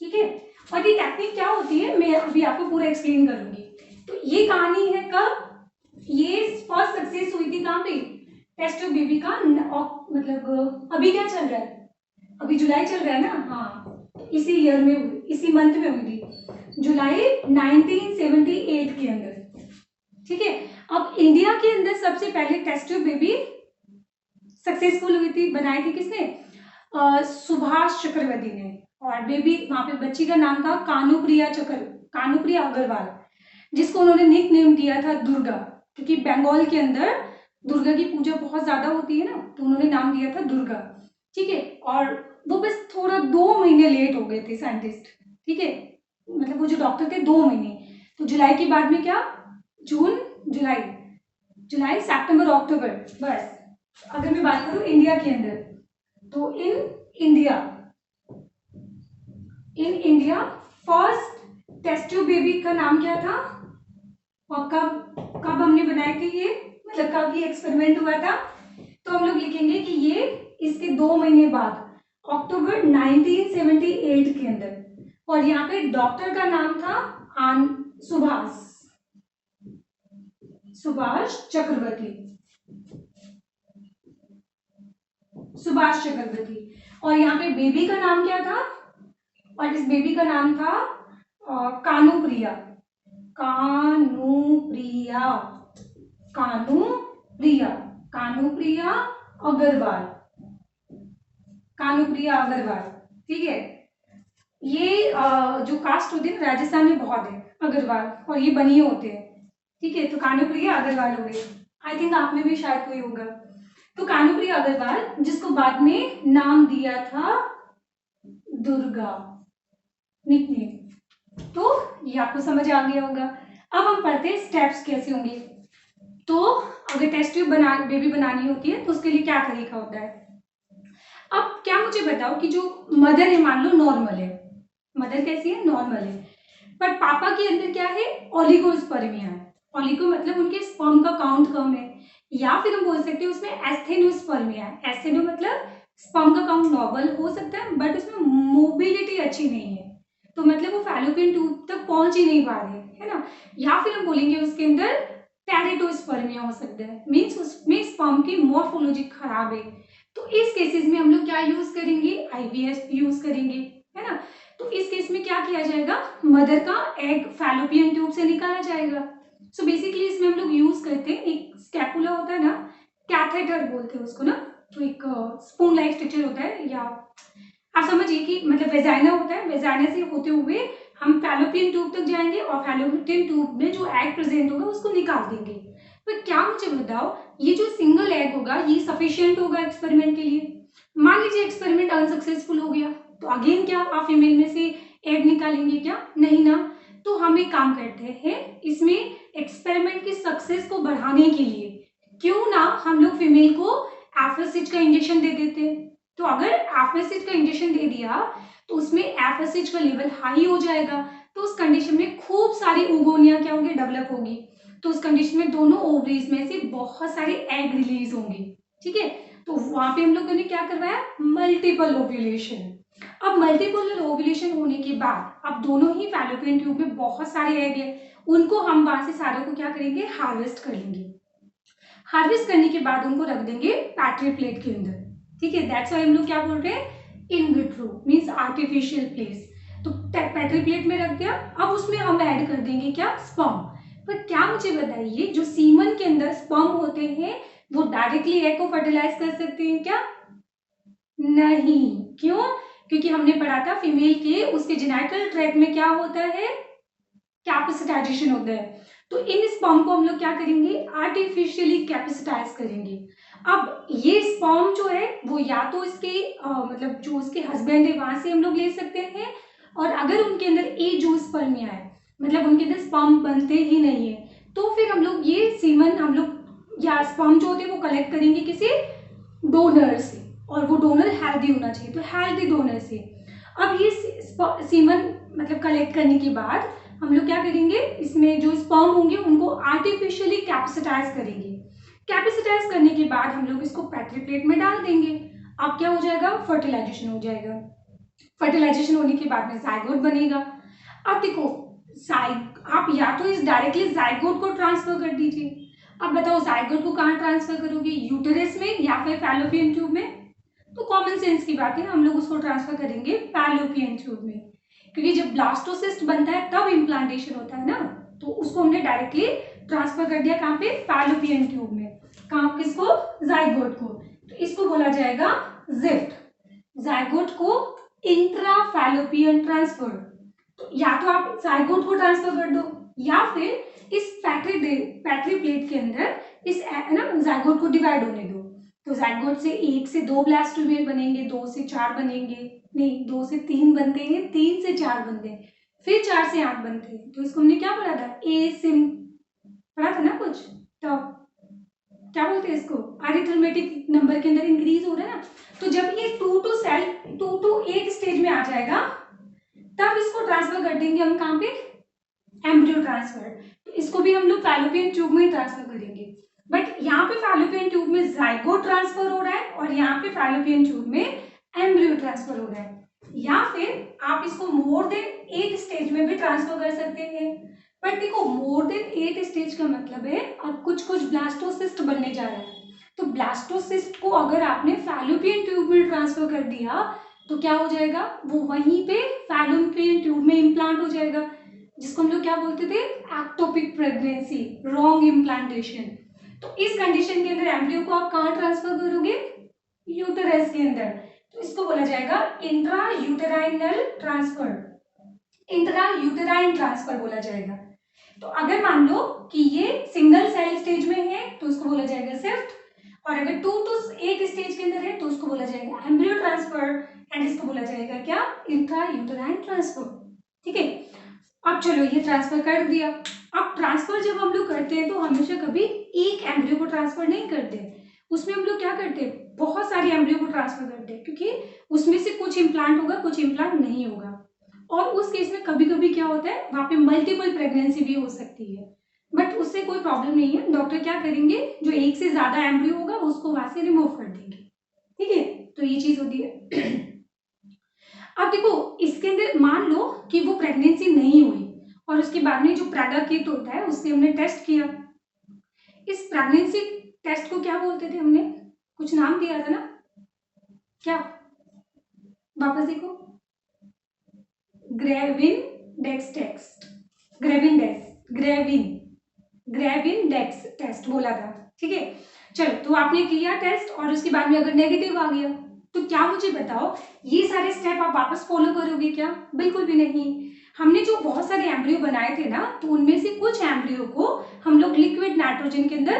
S1: ठीक है। और ये टेक्निक क्या होती है मैं अभी आपको पूरा एक्सप्लेन करूंगी। तो ये कहानी है कब? ये फर्स्ट सक्सेस हुई थी कहाँ पे? टेस्ट ट्यूब बेबी का मतलब अभी क्या चल रहा है? अभी जुलाई चल रहा है ना? हाँ, इसी ईयर में, इसी मंथ में हुई थी, जुलाई 1978 के अंदर, ठीक है। अब इंडिया के अंदर सबसे पहले टेस्ट ट्यूब बेबी सक्सेसफुल हुई थी, बनाई थी किसने? सुभाष चक्रवर्ती ने। और बेबी वहां पे बच्ची का नाम था कानुप्रिया अग्रवाल, जिसको उन्होंने निक नेम दिया था दुर्गा, क्योंकि बंगाल के अंदर दुर्गा की पूजा बहुत ज्यादा होती है ना, तो उन्होंने नाम दिया था दुर्गा, ठीक है। और वो बस थोड़ा 2 महीने लेट हो गए थे साइंटिस्ट, ठीक है। मतलब वो जो डॉक्टर थे 2 महीने। तो जुलाई के बाद में क्या? जून, जुलाई सितंबर अक्टूबर, बस। अगर मैं बात करूं इंडिया के अंदर, तो in India first test tube baby का नाम क्या था? और कब हमने बनाए थे ये, मतलब कब ये एक्सपेरिमेंट हुआ था? तो हम लोग लिखेंगे कि ये इसके 2 महीने बाद, अक्टूबर 1978 के अंदर। और यहाँ पे डॉक्टर का नाम था सुभाष चक्रवर्ती। और यहाँ पे बेबी का नाम क्या था? और इस बेबी का नाम था कानुप्रिया अग्रवाल, ठीक है। ये जो कास्ट होती है ना राजस्थान में बहुत है अग्रवाल, और ये बनिए होते हैं, ठीक है। तो कानुप्रिया अग्रवाल हो गई। आई थिंक आप में भी शायद कोई होगा। तो कानुप्रिया अग्रवाल, जिसको बाद में नाम दिया था दुर्गा, निकनेम। तो ये आपको समझ आ गया होगा। अब हम पढ़ते हैं स्टेप्स कैसे होंगे। तो अगर टेस्ट ट्यूब बेबी बनानी होती है तो उसके लिए क्या तरीका होता है? अब क्या मुझे बताओ कि जो मदर है, मान लो नॉर्मल है, मदर कैसी है? नॉर्मल है, पर पापा के अंदर क्या है? ओलिगोस्पर्मिया है, ऑलिगो मतलब उनके स्पर्म का काउंट कम है, या फिर हम बोल सकते हैं उसमें एस्थेनोस्पर्मिया है। एस्थेनो मतलब स्पर्म का काउंट नॉर्मल हो सकता है बट उसमें मोबिलिटी अच्छी नहीं है, तो मतलब वो फैलोपियन ट्यूब तक पहुंच ही नहीं पा रहे, है ना। या फिर हम बोलेंगे उसके अंदर टेरिटोस्पर्मिया हो सकता है, मीन्स उसमें स्पर्म की मॉर्फोलॉजी खराब है। तो इस केसेस में हम लोग क्या यूज करेंगे, आईवीएफ यूज करेंगे, है ना। तो इस केस में क्या किया जाएगा, मदर का एग फैलोपियन ट्यूब से निकाला जाएगा। सो बेसिकली इसमें हम लोग यूज करते हैं, एक स्कैपुला होता है ना, कैथेटर बोलते हैं उसको ना, तो एक स्पून लाइक स्ट्रक्चर होता है, या आप समझिए कि मतलब वेजाइना होता है, वेजाइना से होते हुए हम फैलोपियन ट्यूब तक जाएंगे और फैलोपियन ट्यूब में जो एग प्रेजेंट होगा उसको निकाल देंगे। पर क्या मुझे बताओ, ये जो सिंगल एग होगा ये सफिशिएंट होगा एक्सपेरिमेंट के लिए? मान लीजिए एक्सपेरिमेंट अनसक्सेसफुल हो गया, तो अगेन क्या आप फीमेल में से एग निकालेंगे क्या? नहीं ना। तो हम एक काम करते हैं, इसमें एक्सपेरिमेंट की सक्सेस को बढ़ाने के लिए क्यों ना हम लोग फीमेल को एफएसएच का इंजेक्शन दे देते हैं। तो अगर एफएसएच का इंजेक्शन दे दिया तो उसमें एफएसएच का लेवल हाई हो जाएगा, तो उस कंडीशन में खूब सारी ओगोनिया क्या होगी, डेवलप होगी। तो उस कंडीशन में दोनों ओवरीज में से बहुत सारे एग रिलीज होंगे, ठीक है। तो वहां पे हम लोगों ने क्या करवाया, मल्टीपल ओव्यूलेशन। अब मल्टीपल ओव्यूलेशन होने के बाद अब दोनों ही फैलोपियन ट्यूब में बहुत सारे एग है, उनको हम वहां से सारे को क्या करेंगे, हार्वेस्ट कर लेंगे। हार्वेस्ट करने के बाद उनको रख देंगे पैट्री प्लेट के अंदर, ठीक है। दैट्स व्हाई हम लोग क्या बोल रहे हैं, in vitro means artificial place. तो पैट्री प्लेट में रख दिया, अब उसमें हम ऐड कर देंगे क्या, स्पर्म। पर क्या मुझे बताइए, जो सीमन के अंदर स्पर्म होते हैं वो डायरेक्टली एग को फर्टिलाइज कर सकते हैं क्या? नहीं। क्यों? क्योंकि हमने पढ़ा था फीमेल के उसके जेनिटल ट्रैक्ट में क्या होता है, कैपेसिटाइजेशन होता है। तो इन स्पर्म को हम लोग क्या करेंगे, आर्टिफिशियली कैपेसिटाइज करेंगे। अब ये स्पर्म जो है वो या तो इसके मतलब जो उसके हस्बैंड है वहां से हम लोग ले सकते हैं, और अगर उनके अंदर एजोस्पर्मिया है मतलब उनके अंदर स्पर्म बनते ही नहीं है, तो फिर हम लोग ये सीमन हम लोग या स्पर्म जो होते हैं वो कलेक्ट करेंगे किसी डोनर से, और वो डोनर हेल्दी होना चाहिए, तो हेल्दी डोनर से। अब ये सीमन मतलब कलेक्ट करने के बाद हम लोग क्या करेंगे, इसमें जो स्पर्म होंगे उनको आर्टिफिशियली कैपेसिटाइज करेंगे। कैपेसिटाइज करने के बाद हम लोग इसको पैट्री प्लेट में डाल देंगे। अब क्या हो जाएगा, फर्टिलाइजेशन हो जाएगा। फर्टिलाइजेशन होने के बाद में जाइगोट बनेगा। अब देखो आप या तो इस डायरेक्टली जाइगोट को ट्रांसफर कर दीजिए। अब बताओ जाइगोट को कहाँ ट्रांसफर करोगे, यूटेरस में या फिर फैलोपियन ट्यूब में? तो कॉमन सेंस की बात है, हम लोग उसको ट्रांसफर करेंगे फैलोपियन ट्यूब में, क्योंकि जब ब्लास्टोसिस्ट बनता है तब इम्प्लांटेशन होता है ना, तो उसको हमने डायरेक्टली ट्रांसफर कर दिया कहाँ पे, फैलोपियन ट्यूब में। कहाँ, किसको, जाइगोट को। तो इसको बोला जाएगा जिफ्ट, जाइगोट को इंट्रा फैलोपियन ट्रांसफर। तो या तो आप जाइगोट को ट्रांसफर कर दो, या फिर इस पैट्री प्लेट के अंदर इस ना जाइगोट को डिवाइड होने दो। तो जाइगोट से 1 से 2 ब्लास्टोमेर बनेंगे, 2 से 4 बनेंगे, नहीं 2 से 3 बनते हैं, 3 से 4 बनते हैं, फिर 4 से 8 बनते हैं। तो इसको हमने क्या पढ़ा था, एसिम पढ़ा था ना कुछ, तो क्या बोलते हैं इसको, अरिथमेटिक नंबर के अंदर इंक्रीज हो रहा है ना। तो जब ये 2 टू 8 स्टेज में आ जाएगा तब इसको ट्रांसफर कर देंगे हम कहाँ पे, एम्ब्रियो ट्रांसफर। तो इसको भी हम लोग फैलोपियन ट्यूब में ट्रांसफर करेंगे। बट यहाँ पे फैलोपियन ट्यूब में जाइगोट ट्रांसफर हो रहा है और यहाँ पे फैलोपियन ट्यूब में एम्ब्रियो ट्रांसफर हो रहा है। या फिर आप इसको मोर देन 8 स्टेज में भी ट्रांसफर कर सकते हैं। बट देखो मोर देन 8 स्टेज का मतलब है अब कुछ कुछ ब्लास्टोसिस्ट बनने जा रहा है। तो ब्लास्टोसिस्ट को अगर आपने फैलोपियन ट्यूब में ट्रांसफर कर दिया तो क्या हो जाएगा, वो वहीं पे फैलोपियन ट्यूब में इम्प्लांट हो जाएगा, जिसको हम लोग क्या बोलते थे, एक्टोपिक प्रेगनेंसी, रॉन्ग इम्प्लांटेशन। तो इस कंडीशन के अंदर एम्ब्रियो को आप कहाँ ट्रांसफर करोगे, यूटेरस के अंदर। तो इसको बोला जाएगा intra uterinal transfer, intra uterine transfer बोला जाएगा। तो अगर मान लो कि ये सिंगल सेल स्टेज में है तो उसको बोला जाएगा सिफ्ट, और अगर 2 to 8 स्टेज के अंदर है तो उसको बोला जाएगा एम्ब्रियो ट्रांसफर, एंड इसको बोला जाएगा क्या, इंट्रा यूटेराइन ट्रांसफर। ठीक है, अब चलो ये ट्रांसफर कर दिया। अब ट्रांसफर जब हम लोग करते हैं तो हमेशा कभी एक एम्ब्रियो को ट्रांसफर नहीं करते, उसमें हम लोग क्या करते हैं, बहुत सारे एम्ब्रियो को ट्रांसफर करते हैं, क्योंकि उसमें से कुछ इम्प्लांट होगा कुछ इम्प्लांट नहीं होगा। और उस केस में कभी कभी क्या होता है वहां पे मल्टीपल प्रेगनेंसी भी हो सकती है। बट उससे कोई प्रॉब्लम नहीं है, डॉक्टर क्या करेंगे, जो एक से ज्यादा एम्ब्रियो होगा उसको वहां से रिमूव कर देंगे। ठीक है, तो ये चीज होती है। अब देखो इसके अंदर मान लो कि वो प्रेगनेंसी नहीं हुई और उसके बाद में जो प्रेगा किट होता है उससे हमने टेस्ट किया। इस प्रेगनेंसी टेस्ट को क्या बोलते थे हमने, कुछ नाम दिया था ना, क्या, वापस देखो, ग्रेविन डेक्स टेस्ट, ग्रेविन डेक्स टेस्ट बोला था। ठीक है, चलो तो आपने किया टेस्ट और उसके बाद में अगर नेगेटिव आ गया तो क्या मुझे बताओ, ये सारे स्टेप आप वापस फॉलो करोगे क्या? बिल्कुल भी नहीं। हमने जो बहुत सारे एम्ब्रियो बनाए थे ना, तो उनमें से कुछ एम्ब्रियो को हम लोग लिक्विड नाइट्रोजन के अंदर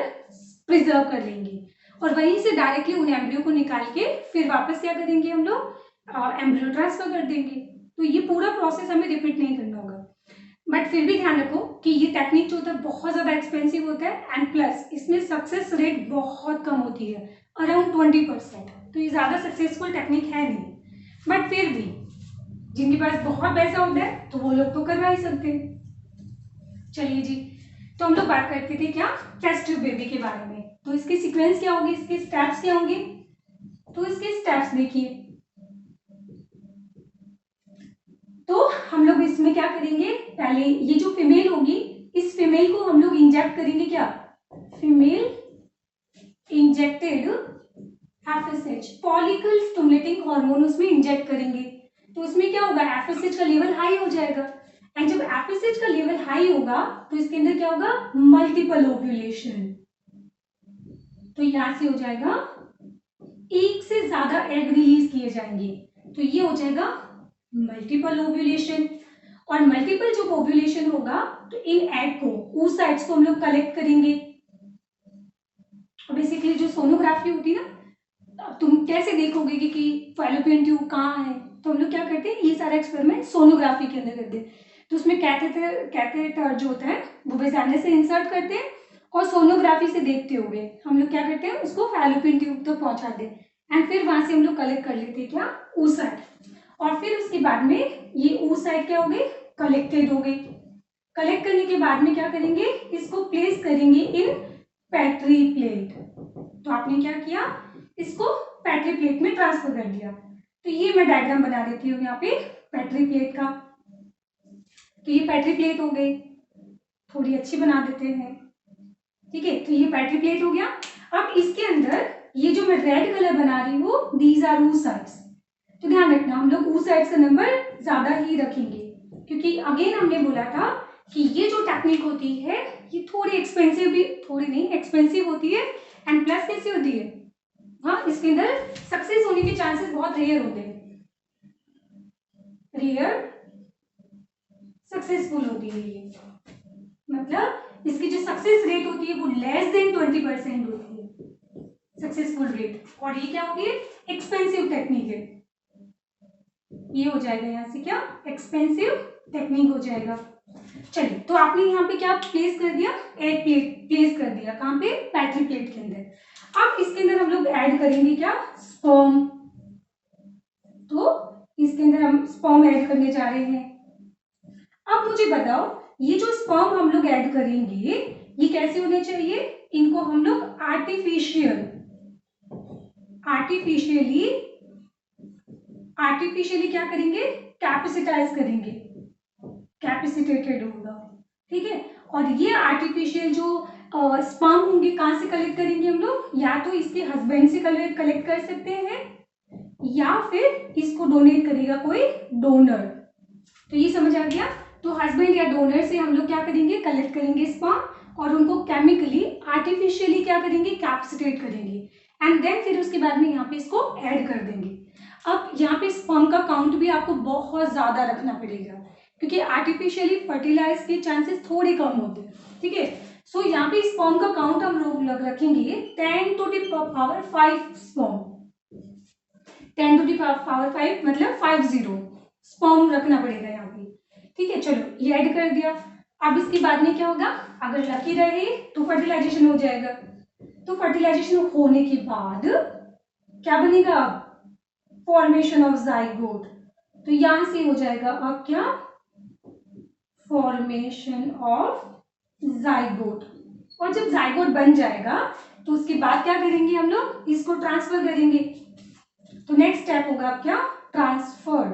S1: प्रिजर्व कर लेंगे और वहीं से डायरेक्टली उन एम्ब्रियो को निकाल के फिर वापस क्या करेंगे, हम लोग एम्ब्रियो ट्रांसफर कर देंगे। तो ये पूरा प्रोसेस हमें रिपीट नहीं करना होगा। बट फिर भी ध्यान रखो कि ये टेक्निक जो होता है बहुत ज्यादा एक्सपेंसिव होता है एंड प्लस इसमें सक्सेस रेट बहुत कम होती है, अराउंड 20%। तो ये ज्यादा सक्सेसफुल टेक्निक है नहीं, बट फिर भी जिनके पास बहुत पैसा होता है तो वो लोग तो करवा ही सकते हैं। चलिए जी, तो हम लोग बात करते थे क्या, टेस्ट ट्यूब बेबी के बारे में। तो इसके सीक्वेंस क्या होंगे, इसके स्टेप्स क्या होंगे, तो इसके स्टेप्स देखिए। तो हम लोग इसमें क्या करेंगे, पहले ये जो फीमेल होगी इस फीमेल को हम लोग इंजेक्ट करेंगे, क्या, female injected FSH follicle stimulating hormone उसमें इंजेक्ट करेंगे। तो उसमें क्या होगा, एफएसएच का लेवल हाई हो जाएगा एंड जब एफएसएच का लेवल हाई होगा तो इसके अंदर क्या होगा, मल्टीपल ओव्यूलेशन। तो यहां से हो जाएगा एक से ज्यादा एग रिलीज किए जाएंगे, तो ये हो जाएगा मल्टीपल ओव्यूलेशन। और मल्टीपल जब ओव्यूलेशन होगा तो इन एग को, oocytes को हम लोग कलेक्ट करेंगे। बेसिकली जो सोनोग्राफी होती है ना, तुम कैसे देखोगे कि फैलोपियन ट्यूब कहाँ है, तो हम लोग क्या करते हैं, ये सारा एक्सपेरिमेंट सोनोग्राफी के अंदर करते हैं। तो उसमें कैथेटर जो होता है वो वेजाइना से इंसर्ट करते हैं और सोनोग्राफी से देखते हुए हम लोग क्या करते हैं, उसको फैलोपियन ट्यूब तक पहुंचाते हैं एंड फिर वहां से हम लोग कलेक्ट कर लेते हैं क्या, oocyte। और फिर उसके बाद में ये oocyte क्या हो गए, कलेक्टेड हो गए। कलेक्ट करने के बाद में क्या करेंगे, इसको प्लेस करेंगे इन पेट्री प्लेट। तो आपने क्या किया, इसको पेट्री प्लेट में ट्रांसफर कर दिया। तो ये मैं डायग्राम बना देती हूँ यहाँ पे पेट्री प्लेट का। तो ये पेट्री प्लेट हो गई, थोड़ी अच्छी बना देते हैं। ठीक है, तो ये पेट्री प्लेट हो गया। अब इसके अंदर ये जो मैं रेड कलर बना रही हूँ, दीज आर oocytes। तो ध्यान रखना हम लोग oocytes का नंबर ज्यादा ही रखेंगे, क्योंकि अगेन हमने बोला था कि ये जो टेक्निक होती है ये थोड़ी एक्सपेंसिव भी, थोड़ी नहीं एक्सपेंसिव होती है एंड प्लस कैसी होती है, हाँ इसके अंदर सक्सेस होने के चांसेस बहुत रेयर होते हैं, रेयर सक्सेसफुल होती है ये, मतलब इसकी जो सक्सेस रेट होती है वो लेस देन 20% होती है सक्सेसफुल रेट। और ये क्या होती है, एक्सपेंसिव टेक्निक है। ये हो जाएगा यहाँ से क्या, एक्सपेंसिव टेक्निक हो जाएगा। चलिए, तो आपने यहाँ पे क्या प्लेस कर दिया, एग प्लेट प्लेस कर दिया, कहाँ पे, पेट्री प्लेट के अंदर। अब इसके अंदर हम लोग ऐड करेंगे क्या, स्पर्म। तो इसके अंदर हम स्पर्म ऐड करने जा रहे हैं। अब मुझे बताओ, ये जो स्पर्म हम लोग ऐड करेंगे ये कैसे होने चाहिए, इनको हम लोग आर्टिफिशियली क्या करेंगे, कैपेसिटाइज करेंगे, कैपेसिटेटेड होगा। ठीक है, और ये आर्टिफिशियल जो स्पर्म होंगे कहां से कलेक्ट करेंगे हम लोग, या तो इसके हस्बैंड से कलेक्ट कर सकते हैं या फिर इसको डोनेट करेगा कोई डोनर। तो ये समझ आ गया। तो हस्बैंड या डोनर से हम लोग क्या करेंगे, कलेक्ट करेंगे स्पर्म और उनको केमिकली आर्टिफिशियली क्या करेंगे, कैप्सिटेट करेंगे एंड देन फिर उसके बाद में यहाँ पे इसको ऐड कर देंगे। अब यहाँ पे स्पर्म का काउंट भी आपको बहुत ज्यादा रखना पड़ेगा, क्योंकि आर्टिफिशियली फर्टिलाइज के चांसेस थोड़े कम होते हैं। ठीक है, सो यहाँ पे स्पर्म का काउंट हम लोग रखेंगे 10 to the power 5 sperm, 10 to the power 5 मतलब 50 स्पर्म रखना पड़ेगा यहाँ पे। ठीक है, चलो ये ऐड कर दिया। अब इसके बाद में क्या होगा, अगर लकी रहे तो फर्टिलाइजेशन हो जाएगा। तो फर्टिलाइजेशन होने के बाद क्या बनेगा, फॉर्मेशन ऑफ जाइगोट। तो यहां से हो जाएगा अब क्या, फॉर्मेशन ऑफ जाइगोट। और जब जाइगोट बन जाएगा तो उसके बाद क्या करेंगे हम लोग, इसको ट्रांसफर करेंगे। तो नेक्स्ट स्टेप होगा क्या, ट्रांसफर।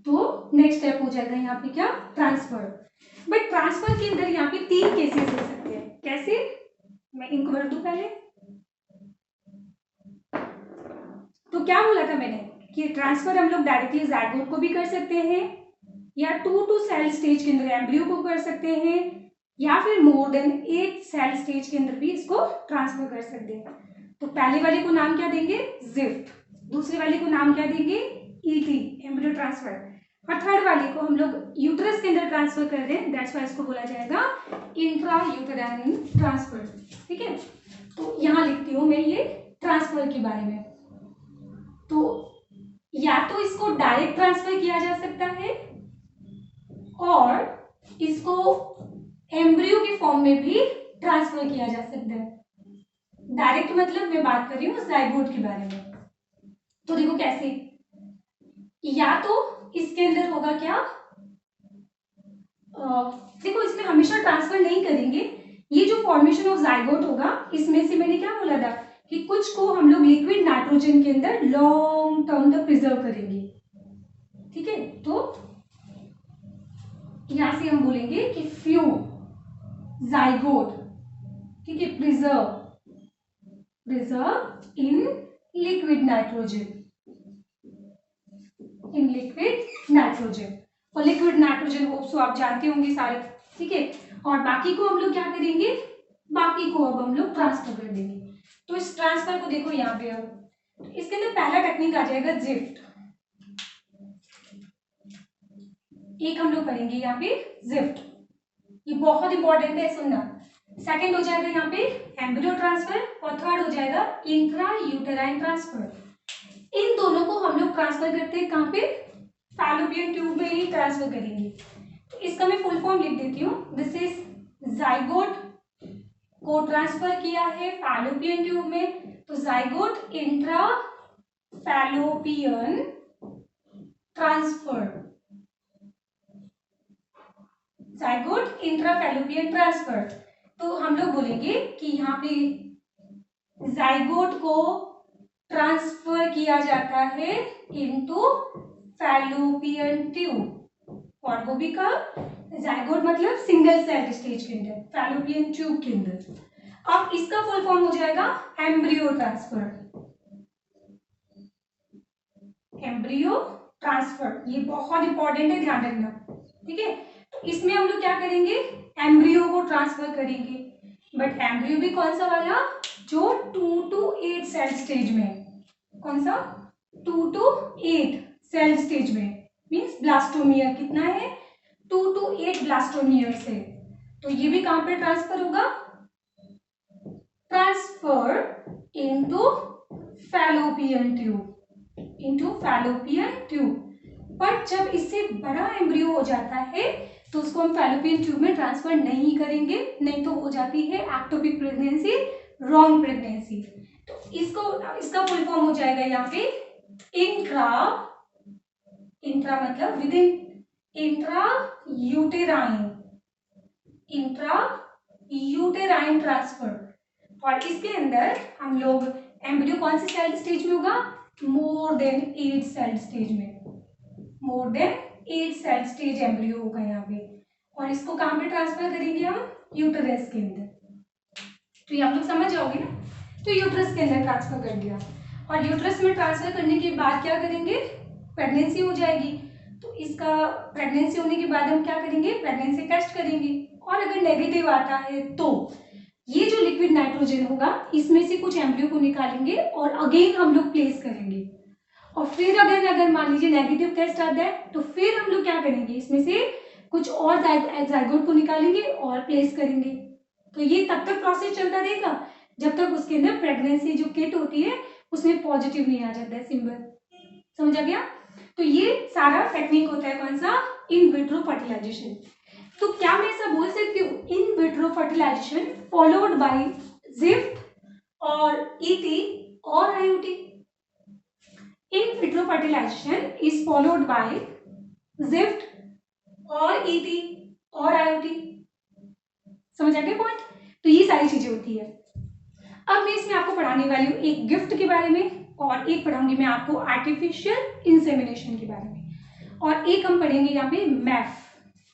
S1: तो नेक्स्ट स्टेप हो जाएगा यहाँ पे क्या, ट्रांसफर। बट ट्रांसफर के अंदर यहाँ पे 3 केसेस हो सकते हैं। कैसे, मैं इनको भर दूं पहले। तो क्या बोला था मैंने कि ट्रांसफर हम लोग डायरेक्टली जाइगोट को भी कर सकते हैं, या 2 to सेल स्टेज के अंदर एम्ब्रियो को कर सकते हैं, या फिर मोर देन 8 सेल स्टेज के अंदर भी इसको ट्रांसफर कर सकते हैं। तो पहले वाले को नाम क्या देंगे, जिफ्ट। दूसरे वाले को नाम क्या देंगे, ईटी, एम्ब्रियो ट्रांसफर। और थर्ड वाले को हम लोग यूट्रस के अंदर ट्रांसफर कर दें, दैट्स वाई इसको बोला जाएगा इंट्रा यूटेराइन ट्रांसफर। ठीक है, तो यहाँ लिखती हूँ मैं ये ट्रांसफर के बारे में। तो या तो इसको डायरेक्ट ट्रांसफर किया जा सकता है, और इसको एम्ब्रियो के फॉर्म में भी ट्रांसफर किया जा सकता है। डायरेक्ट मतलब मैं बात कर रही हूँ जाइगोट के बारे में। तो देखो कैसे, या तो इसके अंदर होगा क्या, देखो इसमें हमेशा ट्रांसफर नहीं करेंगे। ये जो फॉर्मेशन ऑफ जाइगोट होगा, इसमें से मैंने क्या बोला था कि कुछ को हम लोग लिक्विड नाइट्रोजन के अंदर लॉन्ग टर्म तक प्रिजर्व करेंगे। ठीक है, तो यहां से हम बोलेंगे कि फ्यू जाइगोट, ठीक है, preserve in liquid nitrogen, in liquid nitrogen. और लिक्विड नाइट्रोजन होप सो आप जानते होंगे सारे। ठीक है, और बाकी को हम लोग क्या करेंगे, बाकी को अब हम लोग ट्रांसफर कर देंगे। तो इस ट्रांसफर को देखो यहाँ पे, अब इसके अंदर पहला टेक्निक आ जाएगा जिफ्ट। एक हम लोग करेंगे यहाँ पे जिफ्ट, ये बहुत इंपॉर्टेंट है, सुनना। सेकंड हो जाएगा यहाँ पे एम्ब्रियो ट्रांसफर, और थर्ड हो जाएगा इंट्रा यूटेराइन ट्रांसफर। इन दोनों को हम लोग ट्रांसफर करते हैं कहाँ पे, फैलोपियन ट्यूब में ही ट्रांसफर करेंगे। तो इसका मैं फुल फॉर्म लिख देती हूँ। दिस इज जाइगोट को ट्रांसफर किया है फैलोपियन ट्यूब में, तो zygote intra fallopian transfer, zygote intra fallopian transfer. तो हम लोग बोलेंगे कि यहाँ पे जाइगोट को ट्रांसफर किया जाता है इनटू फैलोपियन ट्यूब, और वो भी कब, जाइगोट मतलब सिंगल सेल स्टेज के अंदर, फैलोपियन ट्यूब के अंदर। अब इसका फुल फॉर्म हो जाएगा एम्ब्रियो ट्रांसफर, एम्ब्रियो ट्रांसफर। ये बहुत इंपॉर्टेंट है, ध्यान रखना। ठीक है, तो इसमें हम लोग क्या करेंगे, एम्ब्रियो को ट्रांसफर करेंगे। बट एम्ब्रियो भी कौन सा वाला, जो 2 to 8 सेल स्टेज में, कौन सा, 2 to 8 सेल स्टेज में, मीन्स ब्लास्टोमियर कितना है, 2 to 8 ब्लास्टोमियर से। तो ये भी कहां पे ट्रांसफर होगा, transfer into fallopian tube, into fallopian tube. पर जब इससे बड़ा एम्ब्रियो हो जाता है तो उसको हम फैलोपियन ट्यूब में ट्रांसफर नहीं करेंगे, नहीं तो हो जाती है एक्टोपिक प्रेगनेंसी, रॉन्ग प्रेगनेंसी। तो इसका फुल फॉर्म हो जाएगा यहाँ पे इंट्रा, इंट्रा मतलब with in, intra uterine, intra uterine transfer. और इसके अंदर हम लोग एम्ब्रियो कौन से सेल स्टेज में होगा, मोर देन 8 सेल स्टेज में, more than 8 cell stage embryo होगा यहाँ पे। और इसको कहाँ पे ट्रांसफर करेंगे हम, यूटेरस के अंदर। तो ये आप लोग समझ जाओगे ना। तो यूटेरस के अंदर ट्रांसफर कर दिया, और यूटेरस में ट्रांसफर करने के बाद क्या करेंगे, प्रेगनेंसी हो जाएगी। तो इसका प्रेगनेंसी होने के बाद हम क्या करेंगे, प्रेगनेंसी टेस्ट करेंगे, और अगर नेगेटिव आता है तो ये जो लिक्विड नाइट्रोजन होगा इसमें से कुछ एम्ब्रियो को निकालेंगे और अगेन हम लोग प्लेस करेंगे। और फिर अगर मान लीजिए नेगेटिव टेस्ट आता है तो फिर हम लोग क्या करेंगे, इसमें से कुछ और जाइगोट को निकालेंगे और प्लेस करेंगे। तो ये तब तक प्रोसेस चलता रहेगा जब तक उसके अंदर प्रेगनेंसी जो किट होती है उसमें पॉजिटिव नहीं आ जाता है सिंबल। समझ आ गया। तो ये सारा टेक्निक होता है कौन सा, इन विट्रो फर्टिलाइजेशन। तो क्या मैं ऐसा बोल सकती हूँ, in vitro fertilisation followed by GIFT और ईटी और IUT. In vitro fertilisation is followed by GIFT और ईटी और आईयूटी। समझ आ गया पॉइंट? तो ये सारी चीजें होती है। अब मैं इसमें आपको पढ़ाने वाली हूँ एक गिफ्ट के बारे में, और एक पढ़ाऊंगी मैं आपको आर्टिफिशियल इंसेमिनेशन के बारे में, और एक हम पढ़ेंगे यहाँ पे मैफ,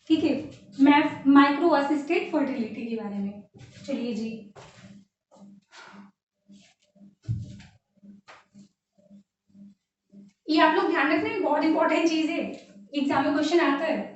S1: ठीक है, मैफ माइक्रो असिस्टेड फर्टिलिटी के बारे में। चलिए जी, ये आप लोग ध्यान रखना, बहुत इंपॉर्टेंट चीज है, एग्जाम में क्वेश्चन आता है।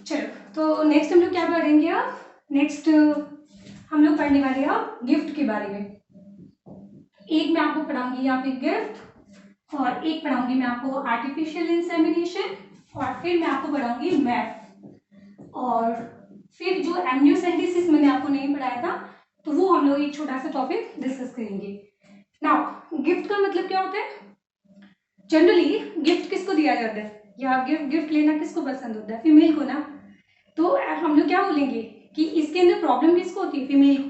S1: चलो, तो नेक्स्ट हम लोग क्या पढ़ेंगे? अब नेक्स्ट हम लोग पढ़ने वाले हैं अब गिफ्ट के बारे में। एक मैं आपको पढ़ाऊंगी यहाँ पे गिफ्ट, और एक पढ़ाऊंगी मैं आपको आर्टिफिशियल इंसेमिनेशन, और फिर मैं आपको पढ़ाऊंगी मैथ, और फिर जो एमनियोसेंटेसिस मैंने आपको नहीं पढ़ाया था, तो वो हम लोग एक छोटा सा टॉपिक डिस्कस करेंगे। नाउ गिफ्ट का मतलब क्या होता है? जनरली गिफ्ट किसको दिया जाता है, या गिफ्ट लेना किसको पसंद होता है? फीमेल को ना। तो हम लोग क्या बोलेंगे कि इसके अंदर प्रॉब्लम किसको होती है? फीमेल को।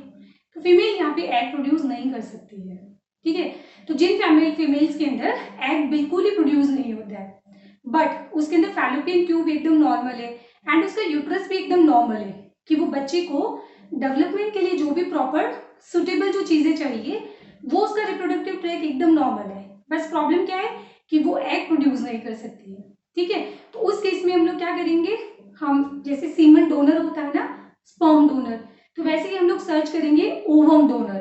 S1: तो फीमेल यहाँ पे एग प्रोड्यूस नहीं कर सकती है, ठीक है। तो जिन फीमेल्स के अंदर एग बिल्कुल ही प्रोड्यूस नहीं होता है, बट उसके अंदर फैलोपियन ट्यूब एकदम नॉर्मल है, एंड उसका यूट्रस भी एकदम नॉर्मल है, कि वो बच्चे को डेवलपमेंट के लिए जो भी प्रॉपर सुटेबल जो चीजें चाहिए, वो उसका रिप्रोडक्टिव ट्रैक एकदम नॉर्मल है। बस प्रॉब्लम क्या है कि वो एग प्रोड्यूस नहीं कर सकती है, ठीक है। तो उस केस में हम लोग क्या करेंगे, हम जैसे सीमन डोनर होता है ना, स्पर्म डोनर, तो वैसे ही हम लोग सर्च करेंगे ओवम डोनर।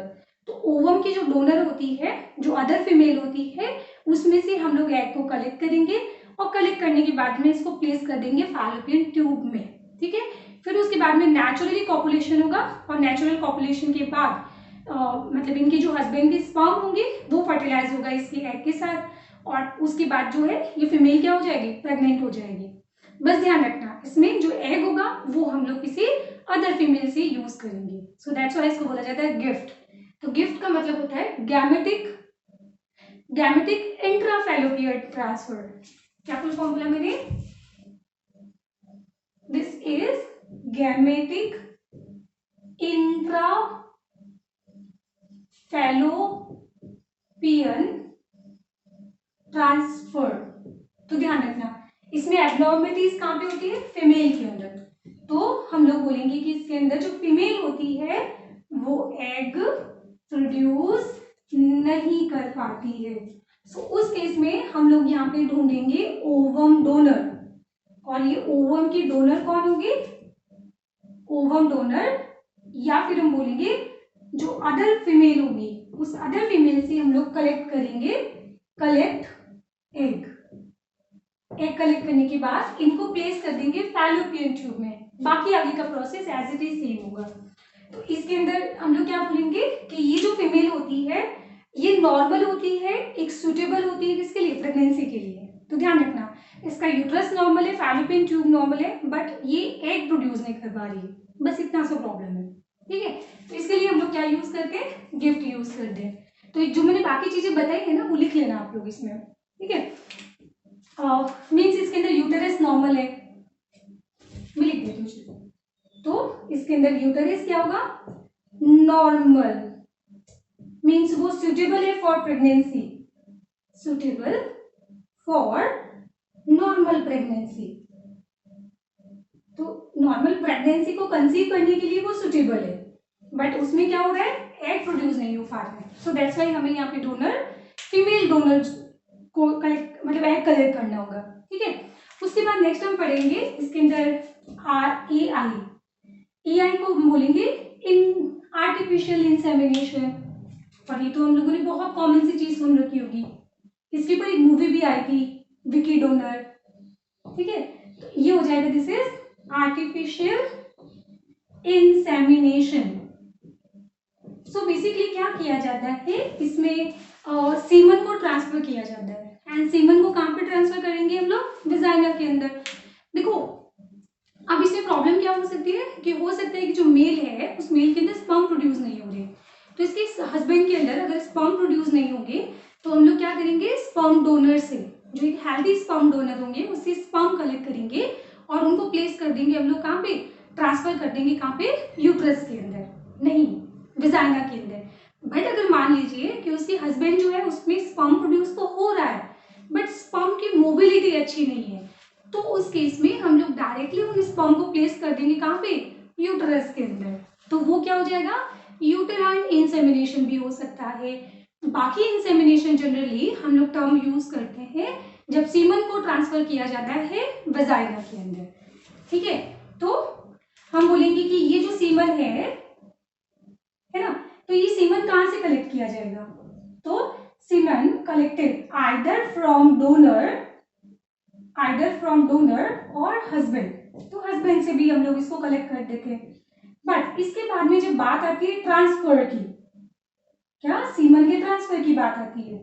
S1: तो ओवम की जो डोनर होती है, जो अदर फीमेल होती है, उसमें से हम लोग एग को कलेक्ट करेंगे, और कलेक्ट करने के बाद में इसको प्लेस कर देंगे फैलोपियन ट्यूब में, ठीक है। फिर उसके बाद में नेचुरली कॉपुलेशन होगा, और नेचुरल कॉपुलेशन के बाद मतलब इनके जो हस्बैंड के स्पर्म होंगे वो फर्टिलाइज होगा इसके एग के साथ, और उसके बाद जो है ये फीमेल क्या हो जाएगी? प्रेग्नेंट हो जाएगी। बस ध्यान रखना, इसमें जो एग होगा वो हम लोग किसी अदर फीमेल से यूज करेंगे। सो दैट्स व्हाई इसको बोला जाता है गिफ्ट। तो गिफ्ट का मतलब होता है गैमेटिक इंट्राफैलोपियन ट्रांसफर। क्या फुल फॉर्म बोला मैंने? This is gametic intrafallopian transfer. तो ध्यान रखना, इसमें एब्नॉर्मलिटीज कहाँ पे होती है? फीमेल के अंदर। तो हम लोग बोलेंगे कि इसके अंदर जो फीमेल होती है वो एग प्रोड्यूस नहीं कर पाती है। सो उस केस में हम लोग यहाँ पे ढूंढेंगे ओवम डोनर, और ये ओवम की डोनर कौन होगी? ओवम डोनर, या फिर हम बोलेंगे जो अदर फीमेल होगी, उस अदर फीमेल से हम लोग कलेक्ट करेंगे एग कलेक्ट करने के बाद इनको प्लेस कर देंगे फैलोपियन ट्यूब में। बाकी आगे का process as it is same होगा। तो इसके अंदर हम लोग क्या बोलेंगे कि ये जो फीमेल होती है ये नॉर्मल होती है, एक सुटेबल होती है किसके लिए? प्रेगनेंसी के लिए। तो ध्यान रखना, इसका यूट्रस नॉर्मल है, फैलोपियन ट्यूब नॉर्मल है, बट ये एग प्रोड्यूस नहीं कर पा रही है, बस इतना सा प्रॉब्लम है, ठीक है। तो इसके लिए हम लोग क्या यूज करते हैं? गिफ्ट यूज करते हैं। तो जो मैंने बाकी चीजें बताई है ना वो लिख लेना आप लोग इसमें, ठीक है। मीन्स इसके अंदर यूटेरस नॉर्मल है, मैं लिख देती हूँ। तो इसके अंदर यूटेरस क्या होगा? नॉर्मल, मीन्स वो सुटेबल है for pregnancy, suitable for normal pregnancy. तो नॉर्मल प्रेगनेंसी को कंसीव करने के लिए वो सुटेबल है, बट उसमें क्या हो रहा है? एग प्रोड्यूस नहीं हो पा रहा है। सो दैट्स वाई हमें यहाँ पे डोनर, फीमेल डोनर को कलेक्ट, मतलब एग कलेक्ट करना होगा, ठीक है। उसके बाद नेक्स्ट हम पढ़ेंगे इसके अंदर RAI को हम बोलेंगे इन आर्टिफिशियल इंसेमिनेशन, और ये तो हम लोगों ने बहुत कॉमन सी चीज सुन रखी होगी, इसके ऊपर एक मूवी भी आई थी, विकी डोनर, ठीक है। तो ये हो जाएगा, this is artificial insemination. So basically क्या किया जाता है, इसमें सीमन को ट्रांसफर किया जाता है, एंड सीमन को कहाँ पे ट्रांसफर करेंगे हम लोग? विजाइना के अंदर। देखो अब इसमें प्रॉब्लम क्या हो सकती है कि हो सकता है कि जो मेल है उस मेल के अंदर स्पर्म प्रोड्यूस नहीं हो रहे, तो इसके हस्बैंड के अंदर अगर स्पर्म प्रोड्यूस नहीं होंगे तो हम लोग क्या करेंगे, स्पर्म डोनर से, जो एक हेल्दी स्पर्म डोनर होंगे उससे स्पर्म कलेक्ट करेंगे और उनको प्लेस कर देंगे हम लोग कहाँ पे, ट्रांसफर कर देंगे कहाँ पे, यूट्रस के अंदर, नहीं विजाइना के अंदर। बट अगर मान लीजिए कि उसके हस्बैंड जो है उसमें स्पर्म प्रोड्यूस तो हो रहा है बट स्पर्म की मोबिलिटी अच्छी नहीं है, तो उस केस में हम लोग डायरेक्टली उन स्पर्म को प्लेस कर देंगे कहाँ पे, यूट्रस के अंदर। तो वो क्या हो जाएगा, यूटेराइन इंसेमिनेशन भी हो सकता है। बाकी इंसेमिनेशन जनरली हम लोग टर्म यूज करते हैं जब सीमन को ट्रांसफर किया जाता है वजाइना के अंदर, ठीक है। तो हम बोलेंगे कि ये जो सीमन है ना, तो ये सीमन कहाँ से कलेक्ट किया जाएगा, तो semen collected either from donor और हस्बैंड, तो हस्बैंड से भी हम लोग इसको कलेक्ट कर देते हैं। बट इसके बाद में जब बात आती है ट्रांसफर की, क्या सीमन के ट्रांसफर की बात आती है,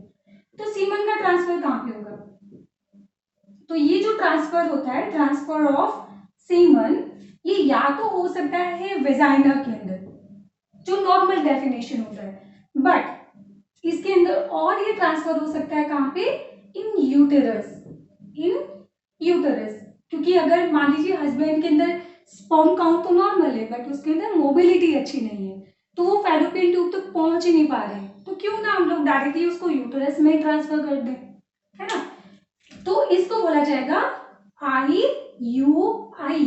S1: तो सीमन का ट्रांसफर कहाँ पे होगा, तो ये जो ट्रांसफर होता है, ट्रांसफर ऑफ सीमन, ये या तो हो सकता है वेजाइना के अंदर जो नॉर्मल डेफिनेशन होता है, बट इसके अंदर और ये ट्रांसफर हो सकता है कहाँ पे, इन यूटेरस, क्योंकि अगर मान लीजिए हस्बैंड के अंदर स्पर्म काउंट तो नॉर्मल है बट उसके अंदर मोबिलिटी अच्छी नहीं है, तो वो फैलोपियन ट्यूब तक पहुंच ही नहीं पा रहे हैं, तो क्यों ना हम लोग डायरेक्टली उसको यूटेरस में ट्रांसफर कर दें, है ना। तो इसको बोला जाएगा IUI।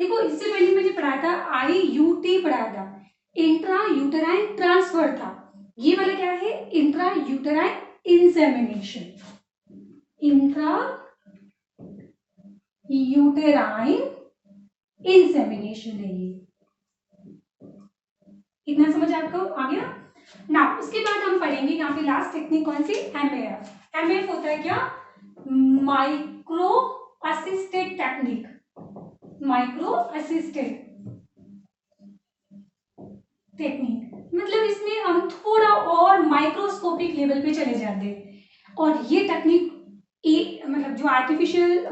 S1: देखो इससे पहले मैंने पढ़ाया था IUT पढ़ाया था, इंट्रा यूटेराइन ट्रांसफर था, ये वाला क्या है, intra uterine insemination, intra uterine insemination है ये, इतना समझ आपको आ गया ना। उसके बाद हम पढ़ेंगे यहाँ पे लास्ट टेक्निक कौन सी, MAF होता है क्या, micro assisted technique, micro assisted technique, मतलब इसमें हम थोड़ा और माइक्रोस्कोपिक लेवल पे चले जाते हैं, और ये टेक्निक मतलब जो आर्टिफिशियल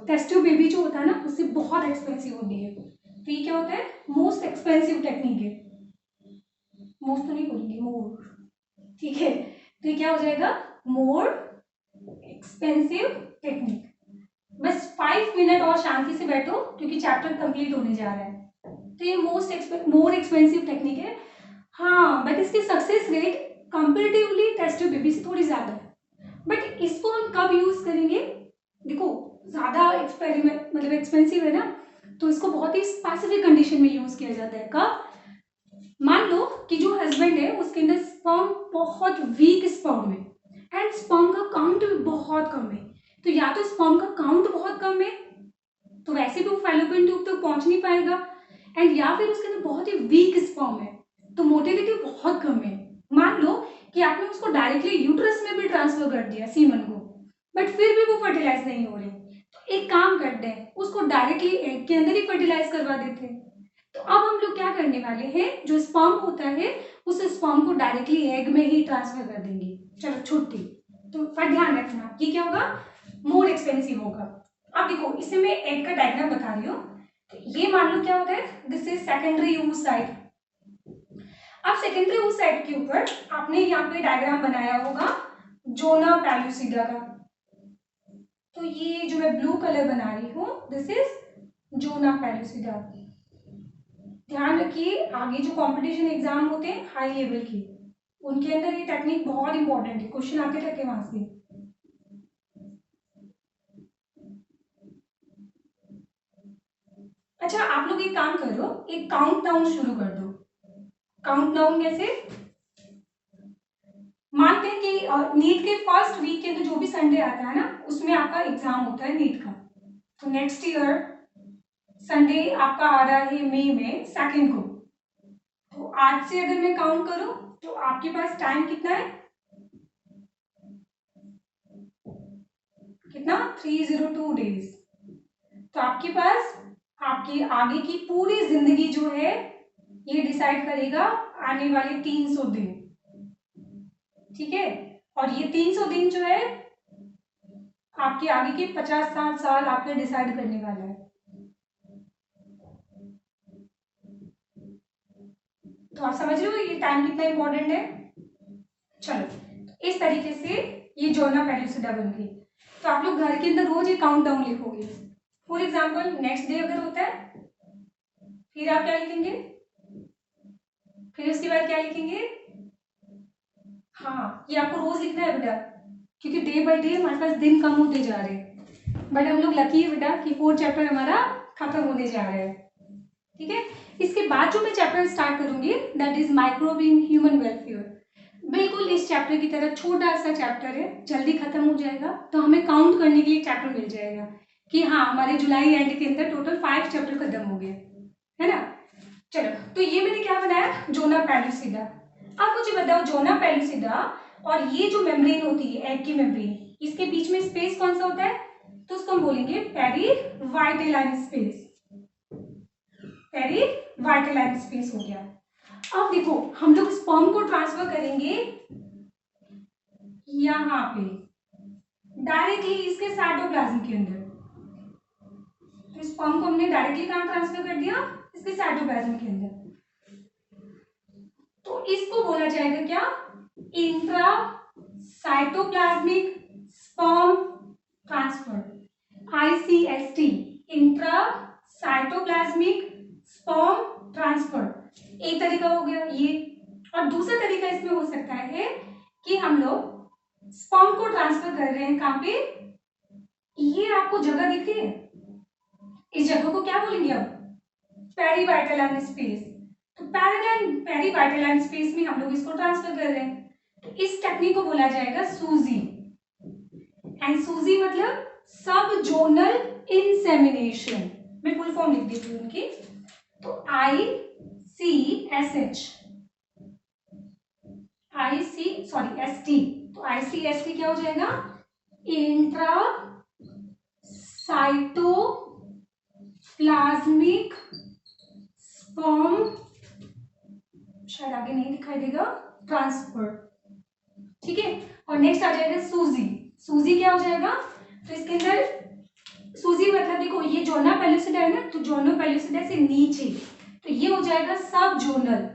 S1: टेस्ट ट्यूब बेबी जो होता है ना उससे बहुत एक्सपेंसिव होती है, तो ये क्या होता है, मोस्ट एक्सपेंसिव टेक्निक है, मोस्ट तो नहीं बोलेंगे, मोर, ठीक है। तो ये क्या हो जाएगा, मोर एक्सपेंसिव टेक्निक। बस 5 मिनट और शांति से बैठो क्योंकि चैप्टर कंप्लीट होने जा रहा है। तो ये मोर एक्सपेंसिव टेक्निक है, हाँ, बट इसकी success rate comparatively test tube baby से थोड़ी ज्यादा है। बट इसको हम कब यूज करेंगे, देखो ज्यादा एक्सपेरिमेंट मतलब एक्सपेंसिव है ना, तो इसको बहुत ही स्पेसिफिक कंडीशन में यूज किया जाता है। कब, मान लो कि जो हस्बैंड है उसके अंदर स्पर्म बहुत वीक स्पर्म है एंड स्पर्म का काउंट भी बहुत कम है, तो या तो स्पर्म का काउंट बहुत कम है तो वैसे भी वो फैलोपियन ट्यूब तक पहुंच नहीं पाएगा, एंड या फिर उसके अंदर बहुत ही वीक स्पर्म है तो मोटिलिटी बहुत कम है। मान लो कि आपने उसको डायरेक्टली यूट्रस में भी ट्रांसफर कर दिया सीमन को, बट फिर भी वो फर्टिलाइज नहीं हो रहे, तो एक काम करते हैं उसको डायरेक्टली एग के अंदर ही फर्टिलाइज करवा देते हैं। तो अब हम लोग क्या करने वाले हैं, जो स्पर्म होता है उस स्पर्म को डायरेक्टली एग में ही ट्रांसफर कर देंगे। चलो छुट्टी, तो पर ध्यान रखना ये क्या होगा, मोर एक्सपेंसिव होगा। अब देखो इससे मैं एग का डायग्राम बता रही हूँ, तो ये मान लो क्या होता है, this is secondary use site. अब सेकेंडरी यूज साइट के ऊपर आपने यहाँ पे डायग्राम बनाया होगा जोना पेलुसिडा का, तो ये जो मैं ब्लू कलर बना रही हूँ दिस इज जोना पेलुसिडा। ध्यान रखिए आगे जो कंपटीशन एग्जाम होते हैं हाई लेवल के, उनके अंदर ये टेक्निक बहुत इंपॉर्टेंट है, क्वेश्चन आते रहते हैं वहां से। अच्छा आप लोग एक काम करो, एक काउंट डाउन शुरू कर दो। काउंट डाउन कैसे, मानते हैं कि नीट के फर्स्ट वीक के तो जो भी संडे आता है ना उसमें आपका एग्जाम होता है नीट का, तो नेक्स्ट ईयर संडे आपका आ रहा है मई में 2 को, तो आज से अगर मैं काउंट करूं तो आपके पास टाइम कितना है, कितना 302 डेज, तो आपके पास आपकी आगे की पूरी जिंदगी जो है ये डिसाइड करेगा आने वाले 300 दिन, ठीक है। और ये 300 दिन जो है आपके आगे के 50-60 साल आपके डिसाइड करने वाला है। तो आप समझ रहे हो ये टाइम कितना इंपॉर्टेंट है। चलो इस तरीके से ये जोना पेलुसिडा बन गई। तो आप लोग घर के अंदर रोज ये काउंट डाउन लिखोगे। फॉर एग्जाम्पल नेक्स्ट डे अगर होता है, फिर आप क्या लिखेंगे, फिर उसके बाद क्या लिखेंगे, हाँ ये आपको रोज लिखना है बेटा, क्योंकि डे बाय डे हमारे पास दिन कम होते जा रहे हैं। बट हम लोग लकी है बेटा कि 4th चैप्टर हमारा खत्म होने जा रहा है। ठीक है, इसके बाद जो मैं चैप्टर स्टार्ट करूंगी that is microbe in human welfare. बिल्कुल इस चैप्टर की तरह छोटा सा चैप्टर है, जल्दी खत्म हो जाएगा। तो हमें काउंट करने के लिए चैप्टर मिल जाएगा कि हाँ हमारे जुलाई एंड के अंदर टोटल 5 चैप्टर खत्म हो गए, है ना। चलो तो ये मैंने क्या बनाया, जोना पेलुसिडा। अब मुझे बताओ जोना पेलुसिडा और ये जो मेम्ब्रेन होती है एग की मेम्ब्रेन, इसके बीच में स्पेस कौन सा होता है, तो उसको हम बोलेंगे पेरीवाइटेलाइन स्पेस। पेरीवाइटेलाइन स्पेस हो गया। अब देखो हम लोग स्पर्म को ट्रांसफर करेंगे यहाँ पे डायरेक्टली इसके साइटोप्लाज्म के अंदर। तो स्पर्म को हमने डायरेक्टली कहाँ ट्रांसफर कर दिया, इसके साइटोप्लाज्म के अंदर। तो इसको बोला जाएगा क्या, intra cytoplasmic sperm transfer, ICST, intra cytoplasmic sperm transfer. एक तरीका हो गया ये। और दूसरा तरीका इसमें हो सकता है कि हम लोग स्पर्म को ट्रांसफर कर रहे हैं कहाँ पे, ये आपको जगह दिख रही है, इस जगह को क्या बोलेंगे अब, पेरीवाइटेलाइन स्पेस। तो पेरीवाइटेलाइन स्पेस में हम लोग इसको ट्रांसफर कर रहे हैं। तो इस टेक्निक को बोला जाएगा सूजी। एंड सूजी मतलब सब जोनल इंसेमिनेशन। मैं फुल फॉर्म लिख देती हूँ उनकी। तो ST। तो ICST क्या हो जाएगा, इंट्रा साइटोप्लाज्मिक स्पर्म, शायद आगे नहीं दिखाई देगा, ट्रांसफर। ठीक है, और नेक्स्ट आ जाएगा सूजी। सूजी क्या हो जाएगा, तो इसके अंदर सूजी मतलब देखो ये जोना पेलुसिडा है ना, तो जोना पेलुसिडा से नीचे, तो ये हो जाएगा सब जोनल,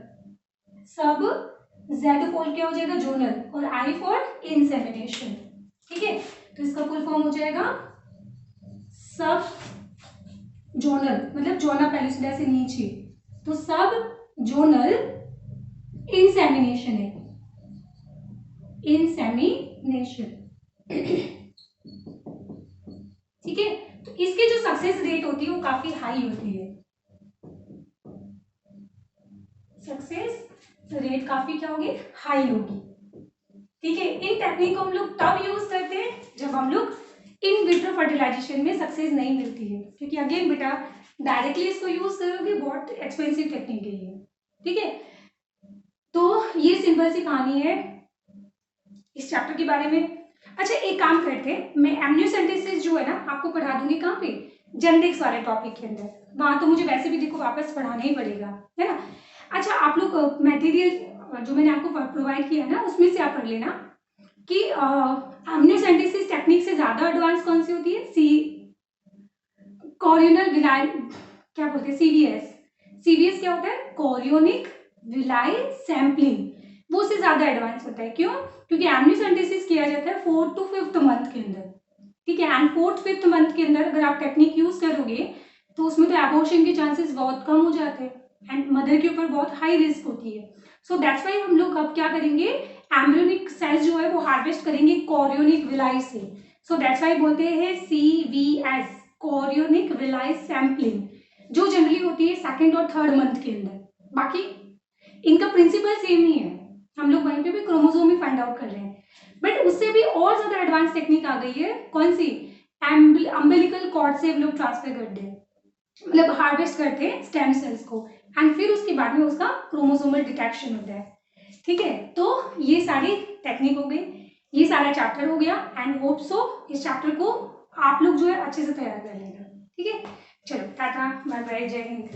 S1: सब जेड फॉर क्या हो जाएगा जोनल, और I फॉर इंसेमिनेशन। ठीक है, तो इसका फुल फॉर्म हो जाएगा सब जोनल, मतलब जोना पेलुसिडा से नीचे, तो सब जोनल इंसेमिनेशन है, इंसेमिनेशन। ठीक है, तो इसके जो सक्सेस रेट होती है वो काफी हाई होती है, सक्सेस रेट काफी क्या होगी, हाई होगी। ठीक है, इन टेक्निक को हम लोग तब यूज करते हैं जब हम लोग इन विट्रो फर्टिलाइजेशन में सक्सेस नहीं मिलती है, क्योंकि अगेन बेटा डायरेक्टली इसको यूज करोगे बहुत एक्सपेंसिव टेक्निक है ये। ठीक है, तो ये सिंपल सी कहानी है इस चैप्टर के बारे में। अच्छा एक काम करते हैं, मैं एमनियोसेंटेसिस जो है ना आपको पढ़ा दूंगी कहाँ पे, जेनेटिक्स वाले टॉपिक के अंदर। वहां तो मुझे वैसे भी देखो वापस पढ़ाना ही पड़ेगा, है ना। अच्छा आप लोग मटेरियल जो मैंने आपको प्रोवाइड किया है ना उसमें से आप पढ़ लेना कि एमनियोसेंटेसिस टेक्निक से ज्यादा एडवांस कौन सी होती है, कोरियोनल विलाय, क्या बोलते हैं, CVS क्या होता है, कोरियोनिक विलाय सैम्पलिंग, वो उससे ज्यादा एडवांस होता है। क्यों, क्योंकि एमनियोसेंटेसिस किया जाता है 4th to 5th मंथ के अंदर। ठीक है, एंड 4th 5th मंथ के अंदर अगर आप टेक्निक यूज करोगे तो उसमें तो एबॉर्शन के चांसेस बहुत कम हो जाते हैं एंड मदर के ऊपर बहुत हाई रिस्क होती है। सो दैट्स वाई हम लोग अब क्या करेंगे, एम्ब्रियोनिक सेल्स जो है वो हार्वेस्ट करेंगे कोरियोनिक विलाई से। सो दैट्स वाई बोलते हैं CVS, कोरियोनिक विलाई सैम्पलिंग, जो जनरली होती है 2nd और 3rd मंथ के अंदर। बाकी इनका प्रिंसिपल सेम ही है, हम लोग वहीं पे भी क्रोमोसोम ही फाइंड आउट कर रहे हैं, बट उससे भी और ज्यादा एडवांस टेक्निक आ गई है। कौन सी, अम्बिलिकल कॉर्ड से हम लोग ट्रांसफर करते हैं, मतलब हार्वेस्ट करते हैं स्टेम सेल्स को एंड फिर उसके बाद में उसका क्रोमोसोमल डिटेक्शन होता है। ठीक है, तो ये सारी टेक्निक हो गई, ये सारा चैप्टर हो गया एंड होप सो इस चैप्टर को आप लोग जो है अच्छे से तैयार कर लेंगे। ठीक है, चलो टाटा बाय बाय, जय हिंद।